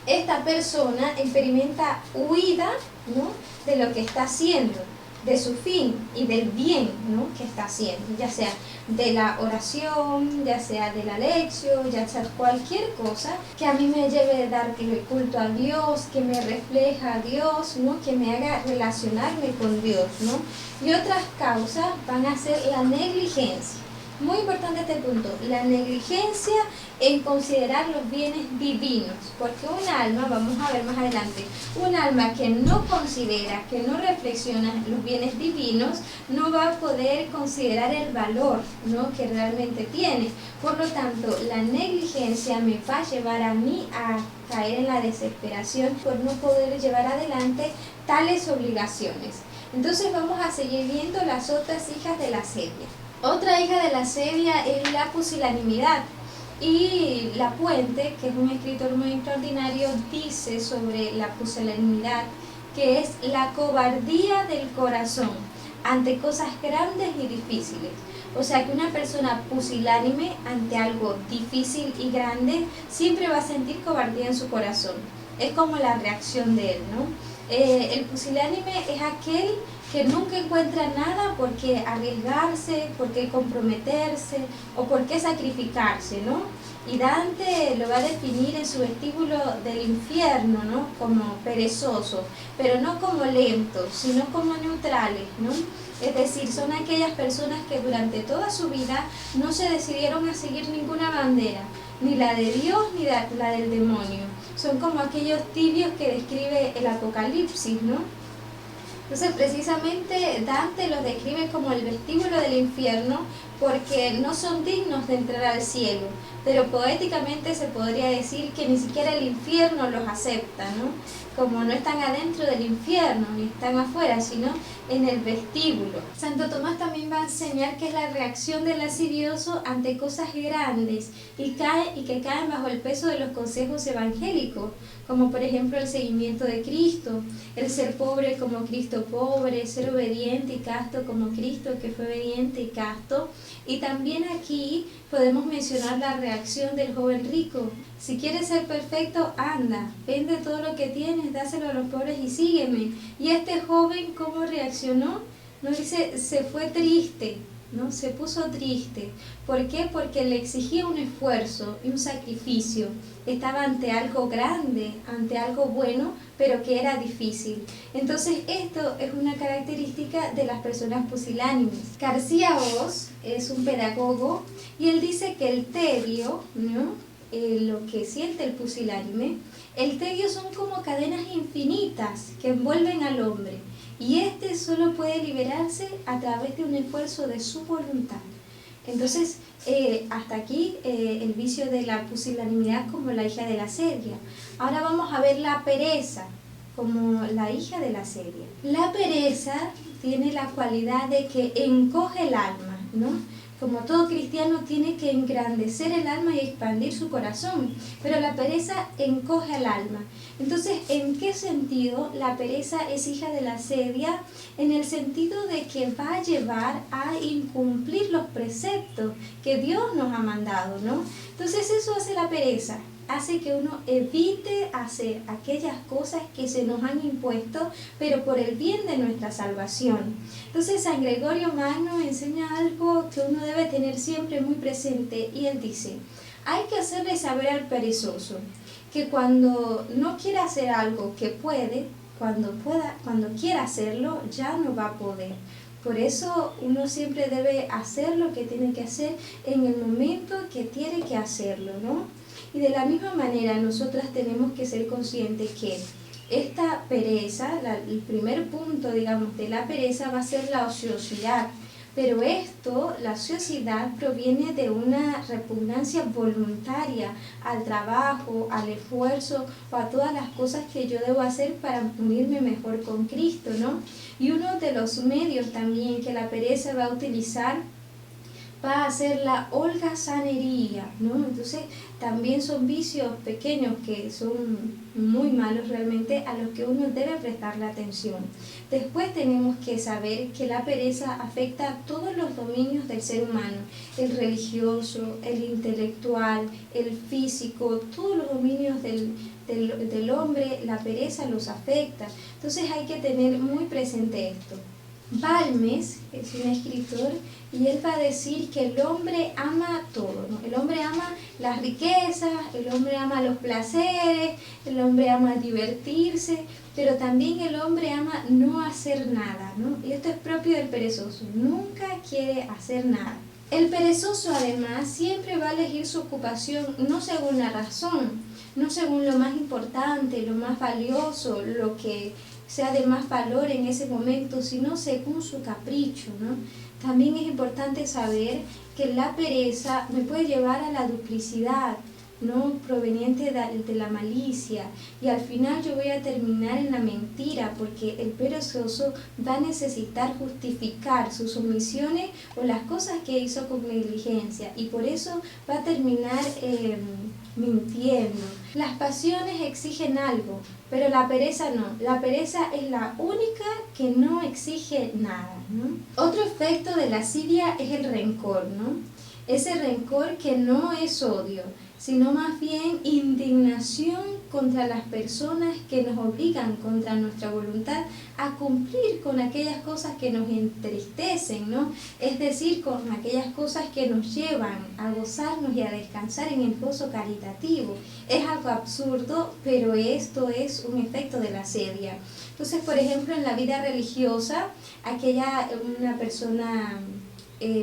esta persona experimenta huida, ¿no?, de lo que está haciendo, de su fin y del bien, ¿no?, que está haciendo, ya sea de la oración, ya sea de la lección, ya sea cualquier cosa que a mí me lleve a darle culto a Dios, que me refleja a Dios, ¿no?, que me haga relacionarme con Dios, ¿no? Y otras causas van a ser la negligencia. Muy importante este punto, la negligencia en considerar los bienes divinos, porque un alma, vamos a ver más adelante, un alma que no considera, que no reflexiona los bienes divinos, no va a poder considerar el valor, ¿no?, que realmente tiene. Por lo tanto, la negligencia me va a llevar a mí a caer en la desesperación por no poder llevar adelante tales obligaciones. Entonces vamos a seguir viendo las otras hijas de la asedia. Otra hija de la asedia es la pusilanimidad, y La Puente, que es un escritor muy extraordinario, dice sobre la pusilanimidad que es la cobardía del corazón ante cosas grandes y difíciles. O sea que una persona pusilánime ante algo difícil y grande siempre va a sentir cobardía en su corazón. Es como la reacción de él, ¿no? El pusilánime es aquel que nunca encuentra nada por qué arriesgarse, por qué comprometerse o por qué sacrificarse, ¿no? Y Dante lo va a definir en su vestíbulo del infierno, ¿no?, como perezoso, pero no como lentos, sino como neutrales, ¿no? Es decir, son aquellas personas que durante toda su vida no se decidieron a seguir ninguna bandera, ni la de Dios ni la del demonio. Son como aquellos tibios que describe el Apocalipsis, ¿no? Entonces, precisamente Dante los describe como el vestíbulo del infierno porque no son dignos de entrar al cielo, pero poéticamente se podría decir que ni siquiera el infierno los acepta, ¿no? Como no están adentro del infierno, ni están afuera, sino en el vestíbulo. Santo Tomás también va a enseñar que es la reacción del asidioso ante cosas grandes y que caen bajo el peso de los consejos evangélicos, como por ejemplo el seguimiento de Cristo, el ser pobre como Cristo pobre, ser obediente y casto como Cristo que fue obediente y casto. Y también aquí podemos mencionar la reacción del joven rico. Si quieres ser perfecto, anda, vende todo lo que tienes, dáselo a los pobres y sígueme. Y este joven, ¿cómo reaccionó? Nos dice, se fue triste, ¿no? Se puso triste. ¿Por qué? Porque le exigía un esfuerzo y un sacrificio. Estaba ante algo grande, ante algo bueno, pero que era difícil. Entonces esto es una característica de las personas pusilánimes. García Oz es un pedagogo y él dice que el tedio, ¿no? Lo que siente el pusilánime, el tedio son como cadenas infinitas que envuelven al hombre y este solo puede liberarse a través de un esfuerzo de su voluntad. Entonces, hasta aquí el vicio de la pusilanimidad como la hija de la asedia. Ahora vamos a ver la pereza como la hija de la asedia. La pereza tiene la cualidad de que encoge el alma, ¿no? Como todo cristiano tiene que engrandecer el alma y expandir su corazón, pero la pereza encoge al alma. Entonces, ¿en qué sentido la pereza es hija de la asedia? En el sentido de que va a llevar a incumplir los preceptos que Dios nos ha mandado, ¿no? Entonces eso hace la pereza. Hace que uno evite hacer aquellas cosas que se nos han impuesto, pero por el bien de nuestra salvación. Entonces San Gregorio Magno enseña algo que uno debe tener siempre muy presente y él dice, hay que hacerle saber al perezoso que cuando no quiera hacer algo que puede, cuando quiera hacerlo, ya no va a poder. Por eso uno siempre debe hacer lo que tiene que hacer en el momento que tiene que hacerlo, ¿no? Y de la misma manera nosotras tenemos que ser conscientes que esta pereza, el primer punto, digamos, de la pereza va a ser la ociosidad. Pero la ociosidad proviene de una repugnancia voluntaria al trabajo, al esfuerzo o a todas las cosas que yo debo hacer para unirme mejor con Cristo, ¿no? Y uno de los medios también que la pereza va a utilizar va a ser la holgazanería, ¿no? Entonces también son vicios pequeños que son muy malos realmente a los que uno debe prestarle atención. Después tenemos que saber que la pereza afecta a todos los dominios del ser humano, el religioso, el intelectual, el físico, todos los dominios del hombre, la pereza los afecta. Entonces hay que tener muy presente esto. Balmes es un escritor y él va a decir que el hombre ama todo, ¿no? El hombre ama las riquezas, el hombre ama los placeres, el hombre ama divertirse, pero también el hombre ama no hacer nada, ¿no? Y esto es propio del perezoso, nunca quiere hacer nada. El perezoso además siempre va a elegir su ocupación no según la razón, no según lo más importante, lo más valioso, lo que sea de más valor en ese momento, sino según su capricho, ¿no? También es importante saber que la pereza me puede llevar a la duplicidad, ¿no? Proveniente de la malicia, y al final yo voy a terminar en la mentira, porque el perezoso va a necesitar justificar sus omisiones o las cosas que hizo con negligencia, y por eso va a terminar mintiendo. Las pasiones exigen algo, pero la pereza no. La pereza es la única que no exige nada, ¿no? Otro efecto de la lascivia es el rencor, ¿no? Ese rencor que no es odio, sino más bien indignación contra las personas que nos obligan contra nuestra voluntad a cumplir con aquellas cosas que nos entristecen, ¿no? Es decir, con aquellas cosas que nos llevan a gozarnos y a descansar en el gozo caritativo. Es algo absurdo, pero esto es un efecto de la asedia. Entonces, por ejemplo, en la vida religiosa, una persona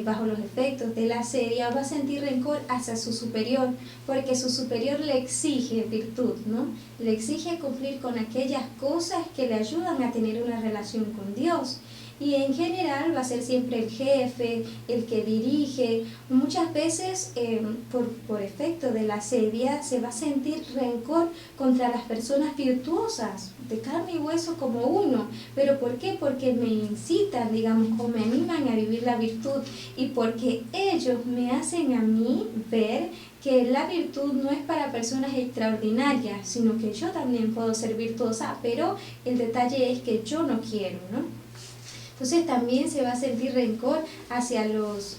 bajo los efectos de la asedia va a sentir rencor hacia su superior, porque su superior le exige virtud, ¿no? Le exige cumplir con aquellas cosas que le ayudan a tener una relación con Dios. Y en general va a ser siempre el jefe, el que dirige. Muchas veces por efecto de la asedia se va a sentir rencor contra las personas virtuosas, de carne y hueso como uno. ¿Pero por qué? Porque me incitan, digamos, o me animan a vivir la virtud, y porque ellos me hacen a mí ver que la virtud no es para personas extraordinarias, sino que yo también puedo ser virtuosa, pero el detalle es que yo no quiero, ¿no? Entonces también se va a sentir rencor hacia los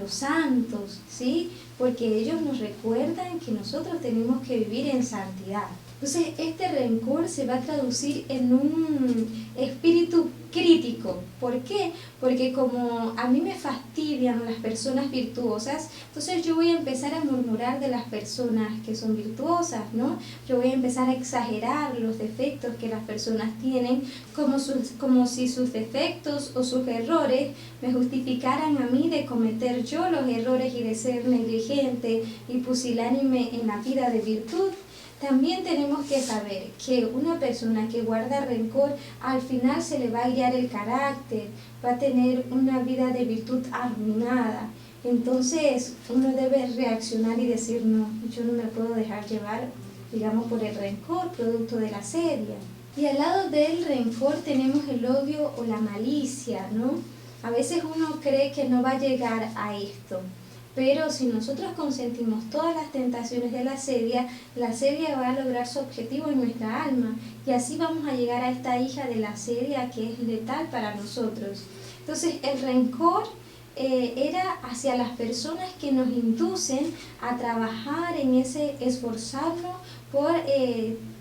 santos, ¿sí? Porque ellos nos recuerdan que nosotros tenemos que vivir en santidad. Entonces este rencor se va a traducir en un espíritu crítico. ¿Por qué? Porque como a mí me fastidian las personas virtuosas, entonces yo voy a empezar a murmurar de las personas que son virtuosas, ¿no? Yo voy a empezar a exagerar los defectos que las personas tienen, como si sus defectos o sus errores me justificaran a mí de cometer yo los errores y de ser negligente y pusilánime en la vida de virtud. También tenemos que saber que una persona que guarda rencor, al final se le va a guiar el carácter, va a tener una vida de virtud arruinada. Entonces uno debe reaccionar y decir, no, yo no me puedo dejar llevar, digamos, por el rencor, producto de la sedia. Y al lado del rencor tenemos el odio o la malicia, ¿no? A veces uno cree que no va a llegar a esto. Pero si nosotros consentimos todas las tentaciones de la sedia va a lograr su objetivo en nuestra alma. Y así vamos a llegar a esta hija de la sedia que es letal para nosotros. Entonces el rencor era hacia las personas que nos inducen a trabajar en ese esforzarnos por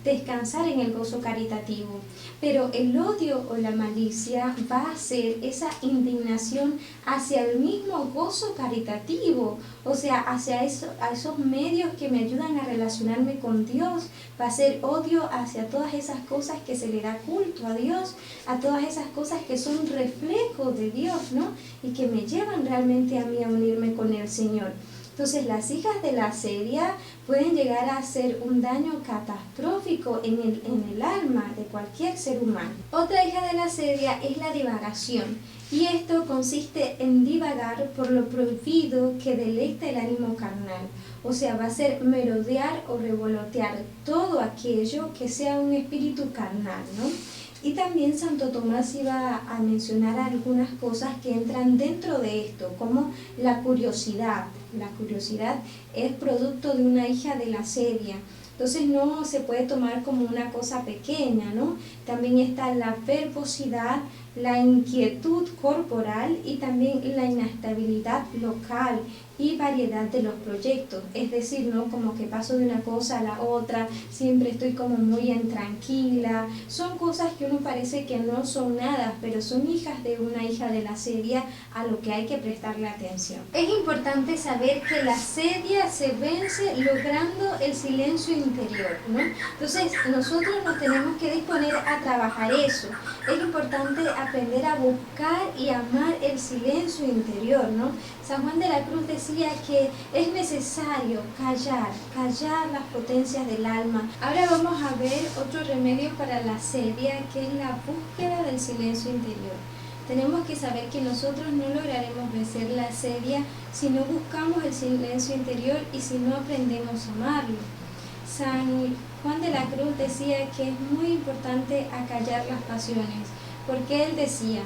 descansar en el gozo caritativo. Pero el odio o la malicia va a ser esa indignación hacia el mismo gozo caritativo, o sea, hacia esos medios que me ayudan a relacionarme con Dios. Va a ser odio hacia todas esas cosas que se le da culto a Dios, a todas esas cosas que son reflejos de Dios, ¿no? Y que me llevan realmente a mí a unirme con el Señor. Entonces las hijas de la sedia pueden llegar a hacer un daño catastrófico en el alma de cualquier ser humano. Otra hija de la sedia es la divagación, y esto consiste en divagar por lo prohibido que deleita el ánimo carnal. O sea, va a ser merodear o revolotear todo aquello que sea un espíritu carnal, ¿no? Y también Santo Tomás iba a mencionar algunas cosas que entran dentro de esto, como la curiosidad. La curiosidad es producto de una hija de la sedia. Entonces no se puede tomar como una cosa pequeña, ¿no? También está la verbosidad, la inquietud corporal y también la inestabilidad local y variedad de los proyectos. Es decir, ¿no? Como que paso de una cosa a la otra, siempre estoy como muy intranquila. Son cosas que uno parece que no son nada, pero son hijas de una hija de la sedia a lo que hay que prestarle atención. Es importante saber que la sedia se vence logrando el silencio interior, ¿no? Entonces nosotros nos tenemos que disponer a trabajar eso. Es importante aprender a buscar y amar el silencio interior, ¿no? San Juan de la Cruz decía que es necesario callar las potencias del alma. Ahora vamos a ver otro remedio para la sedia, que es la búsqueda del silencio interior. Tenemos que saber que nosotros no lograremos vencer la sedia si no buscamos el silencio interior y si no aprendemos a amarlo. San Juan de la Cruz decía que es muy importante acallar las pasiones, porque él decía,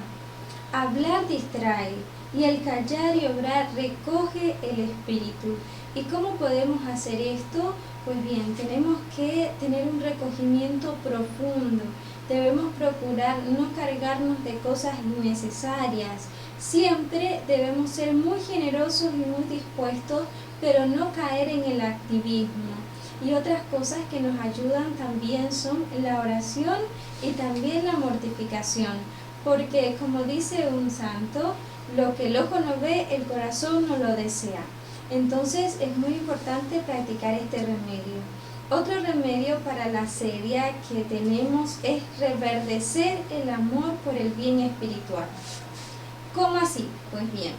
hablar distrae, y el callar y obrar recoge el espíritu. ¿Y cómo podemos hacer esto? Pues bien, tenemos que tener un recogimiento profundo. Debemos procurar no cargarnos de cosas innecesarias. Siempre debemos ser muy generosos y muy dispuestos, pero no caer en el activismo. Y otras cosas que nos ayudan también son la oración y también la mortificación. Porque, como dice un santo, lo que el ojo no ve, el corazón no lo desea. Entonces es muy importante practicar este remedio. Otro remedio para la sedia que tenemos es reverdecer el amor por el bien espiritual. ¿Cómo así? Pues bien,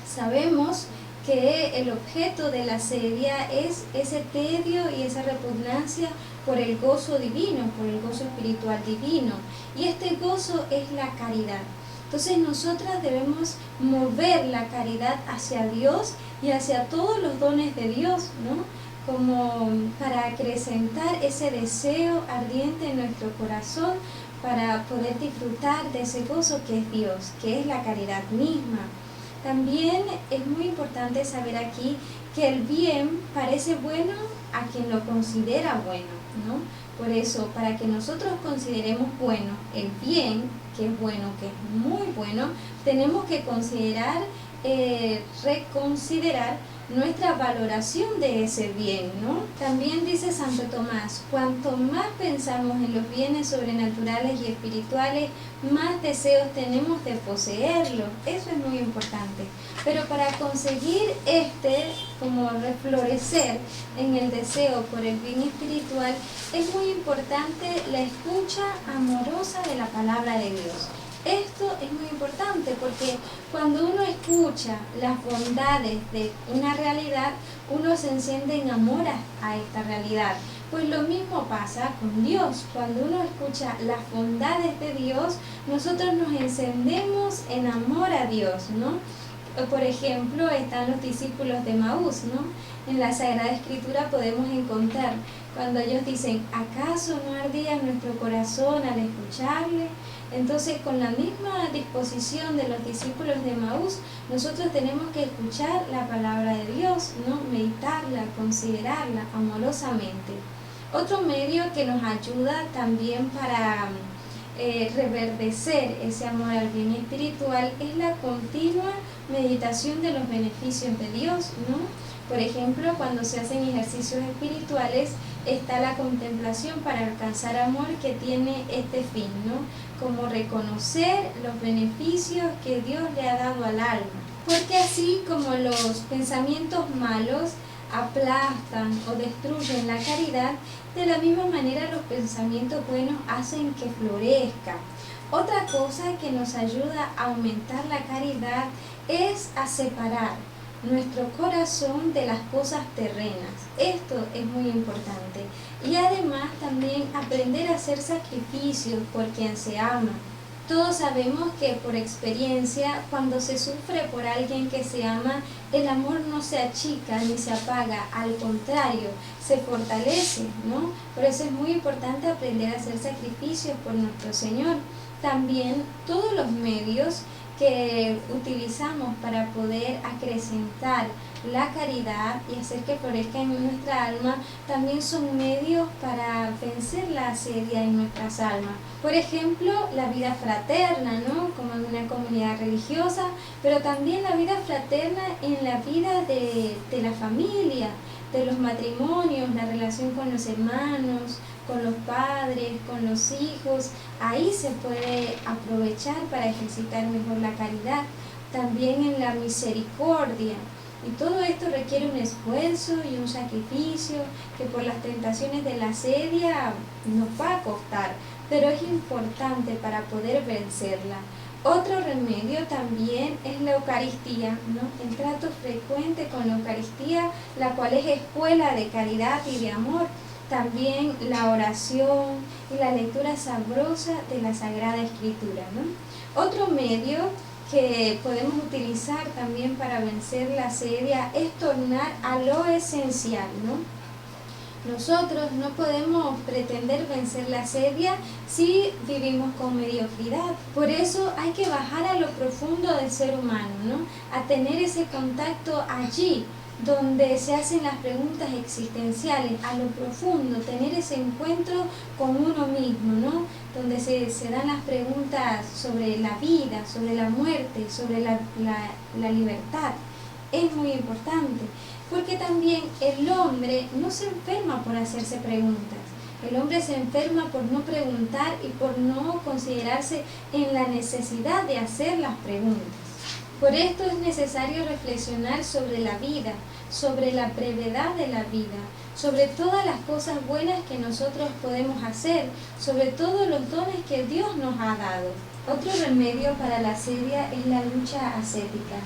sabemos que el objeto de la sedia es ese tedio y esa repugnancia por el gozo divino, por el gozo espiritual divino. Y este gozo es la caridad. Entonces nosotras debemos mover la caridad hacia Dios y hacia todos los dones de Dios, ¿no? Como para acrecentar ese deseo ardiente en nuestro corazón para poder disfrutar de ese gozo que es Dios, que es la caridad misma. También es muy importante saber aquí que el bien parece bueno a quien lo considera bueno, ¿no? Por eso, para que nosotros consideremos bueno el bien, que es bueno, que es muy bueno, tenemos que considerar reconsiderar nuestra valoración de ese bien, ¿no? También dice Santo Tomás, cuanto más pensamos en los bienes sobrenaturales y espirituales, más deseos tenemos de poseerlos. Eso es muy importante. Pero para conseguir como reflorecer en el deseo por el bien espiritual, es muy importante la escucha amorosa de la palabra de Dios. Esto es muy importante porque cuando uno escucha las bondades de una realidad, uno se enciende en amor a esta realidad. Pues lo mismo pasa con Dios. Cuando uno escucha las bondades de Dios, nosotros nos encendemos en amor a Dios, ¿no? Por ejemplo, están los discípulos de Maús, ¿no? En la Sagrada Escritura podemos encontrar cuando ellos dicen, ¿acaso no ardía nuestro corazón al escucharle? Entonces, con la misma disposición de los discípulos de Maús, nosotros tenemos que escuchar la palabra de Dios, ¿no? Meditarla, considerarla amorosamente. Otro medio que nos ayuda también para reverdecer ese amor al bien espiritual es la continua meditación de los beneficios de Dios, ¿no? Por ejemplo, cuando se hacen ejercicios espirituales, está la contemplación para alcanzar amor que tiene este fin, ¿no? Como reconocer los beneficios que Dios le ha dado al alma. Porque así como los pensamientos malos aplastan o destruyen la caridad, de la misma manera los pensamientos buenos hacen que florezca. Otra cosa que nos ayuda a aumentar la caridad es a separar nuestro corazón de las cosas terrenas. Esto es muy importante. Y además también aprender a hacer sacrificios por quien se ama. Todos sabemos que por experiencia, cuando se sufre por alguien que se ama, el amor no se achica ni se apaga, al contrario, se fortalece, ¿no? Por eso es muy importante aprender a hacer sacrificios por nuestro Señor. También todos los medios que utilizamos para poder acrecentar la caridad y hacer que florezca en nuestra alma, también son medios para vencer la asedia en nuestras almas. Por ejemplo, la vida fraterna, ¿no? Como en una comunidad religiosa, pero también la vida fraterna en la vida de la familia, de los matrimonios, la relación con los hermanos, con los padres, con los hijos. Ahí se puede aprovechar para ejercitar mejor la caridad. También en la misericordia. Y todo esto requiere un esfuerzo y un sacrificio que por las tentaciones de la asedia nos va a costar, pero es importante para poder vencerla. Otro remedio también es la Eucaristía, ¿no? El trato frecuente con la Eucaristía, la cual es escuela de caridad y de amor. También la oración y la lectura sabrosa de la Sagrada Escritura, ¿no? Otro medio que podemos utilizar también para vencer la asedia es tornar a lo esencial, ¿no? Nosotros no podemos pretender vencer la asedia si vivimos con mediocridad. Por eso hay que bajar a lo profundo del ser humano, ¿no? A tener ese contacto allí, donde se hacen las preguntas existenciales, a lo profundo, tener ese encuentro con uno mismo, ¿no? Donde se dan las preguntas sobre la vida, sobre la muerte, sobre la libertad. Es muy importante, porque también el hombre no se enferma por hacerse preguntas. El hombre se enferma por no preguntar y por no considerarse en la necesidad de hacer las preguntas. Por esto es necesario reflexionar sobre la vida, sobre la brevedad de la vida, sobre todas las cosas buenas que nosotros podemos hacer, sobre todos los dones que Dios nos ha dado. Otro remedio para la asedia es la lucha ascética.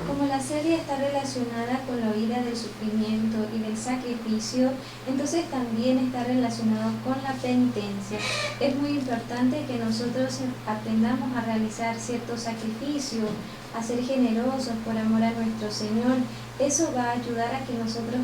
Como la asedia está relacionada con la vida del sufrimiento y del sacrificio, entonces también está relacionado con la penitencia. Es muy importante que nosotros aprendamos a realizar ciertos sacrificios, a ser generosos por amor a nuestro Señor. Eso va a ayudar a que nosotros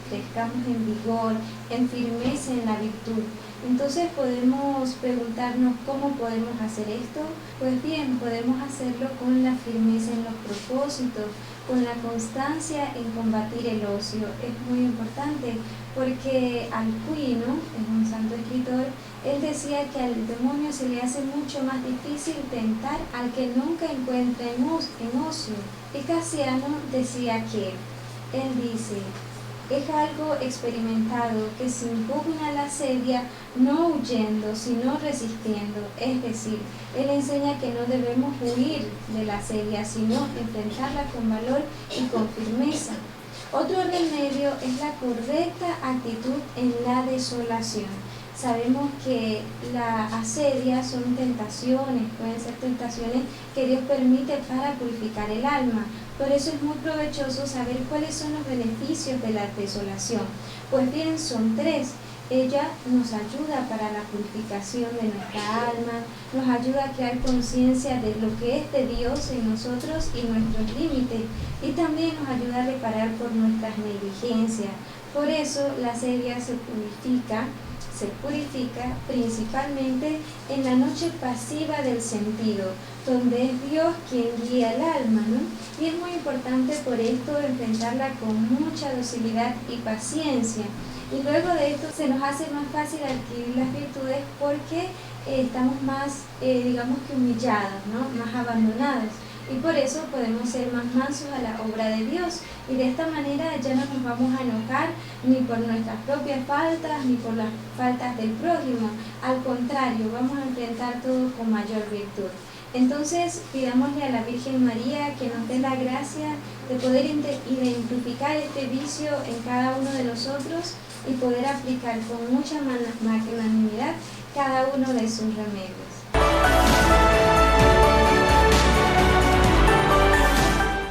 crezcamos en vigor, en firmeza en la virtud. Entonces podemos preguntarnos cómo podemos hacer esto. Pues bien, podemos hacerlo con la firmeza en los propósitos, con la constancia en combatir el ocio. Es muy importante porque Alcuino, es un santo escritor, Él decía que al demonio se le hace mucho más difícil tentar al que nunca encuentra en ocio. Y Casiano decía que, él dice, es algo experimentado que se impugna la sedia no huyendo, sino resistiendo. Es decir, él enseña que no debemos huir de la sedia, sino enfrentarla con valor y con firmeza. Otro remedio es la correcta actitud en la desolación. Sabemos que la asedia son tentaciones, pueden ser tentaciones que Dios permite para purificar el alma. Por eso es muy provechoso saber cuáles son los beneficios de la desolación. Pues bien, son 3. Ella nos ayuda para la purificación de nuestra alma, nos ayuda a crear conciencia de lo que es de Dios en nosotros y nuestros límites, y también nos ayuda a reparar por nuestras negligencias. Por eso la asedia se purifica principalmente en la noche pasiva del sentido, donde es Dios quien guía el alma, ¿no? Y es muy importante por esto enfrentarla con mucha docilidad y paciencia. Y luego de esto se nos hace más fácil adquirir las virtudes porque estamos más, digamos que humillados, ¿no? Más abandonados. Y por eso podemos ser más mansos a la obra de Dios. Y de esta manera ya no nos vamos a enojar ni por nuestras propias faltas, ni por las faltas del prójimo. Al contrario, vamos a enfrentar todo con mayor virtud. Entonces, pidámosle a la Virgen María que nos dé la gracia de poder identificar este vicio en cada uno de nosotros y poder aplicar con mucha magnanimidad cada uno de sus remedios.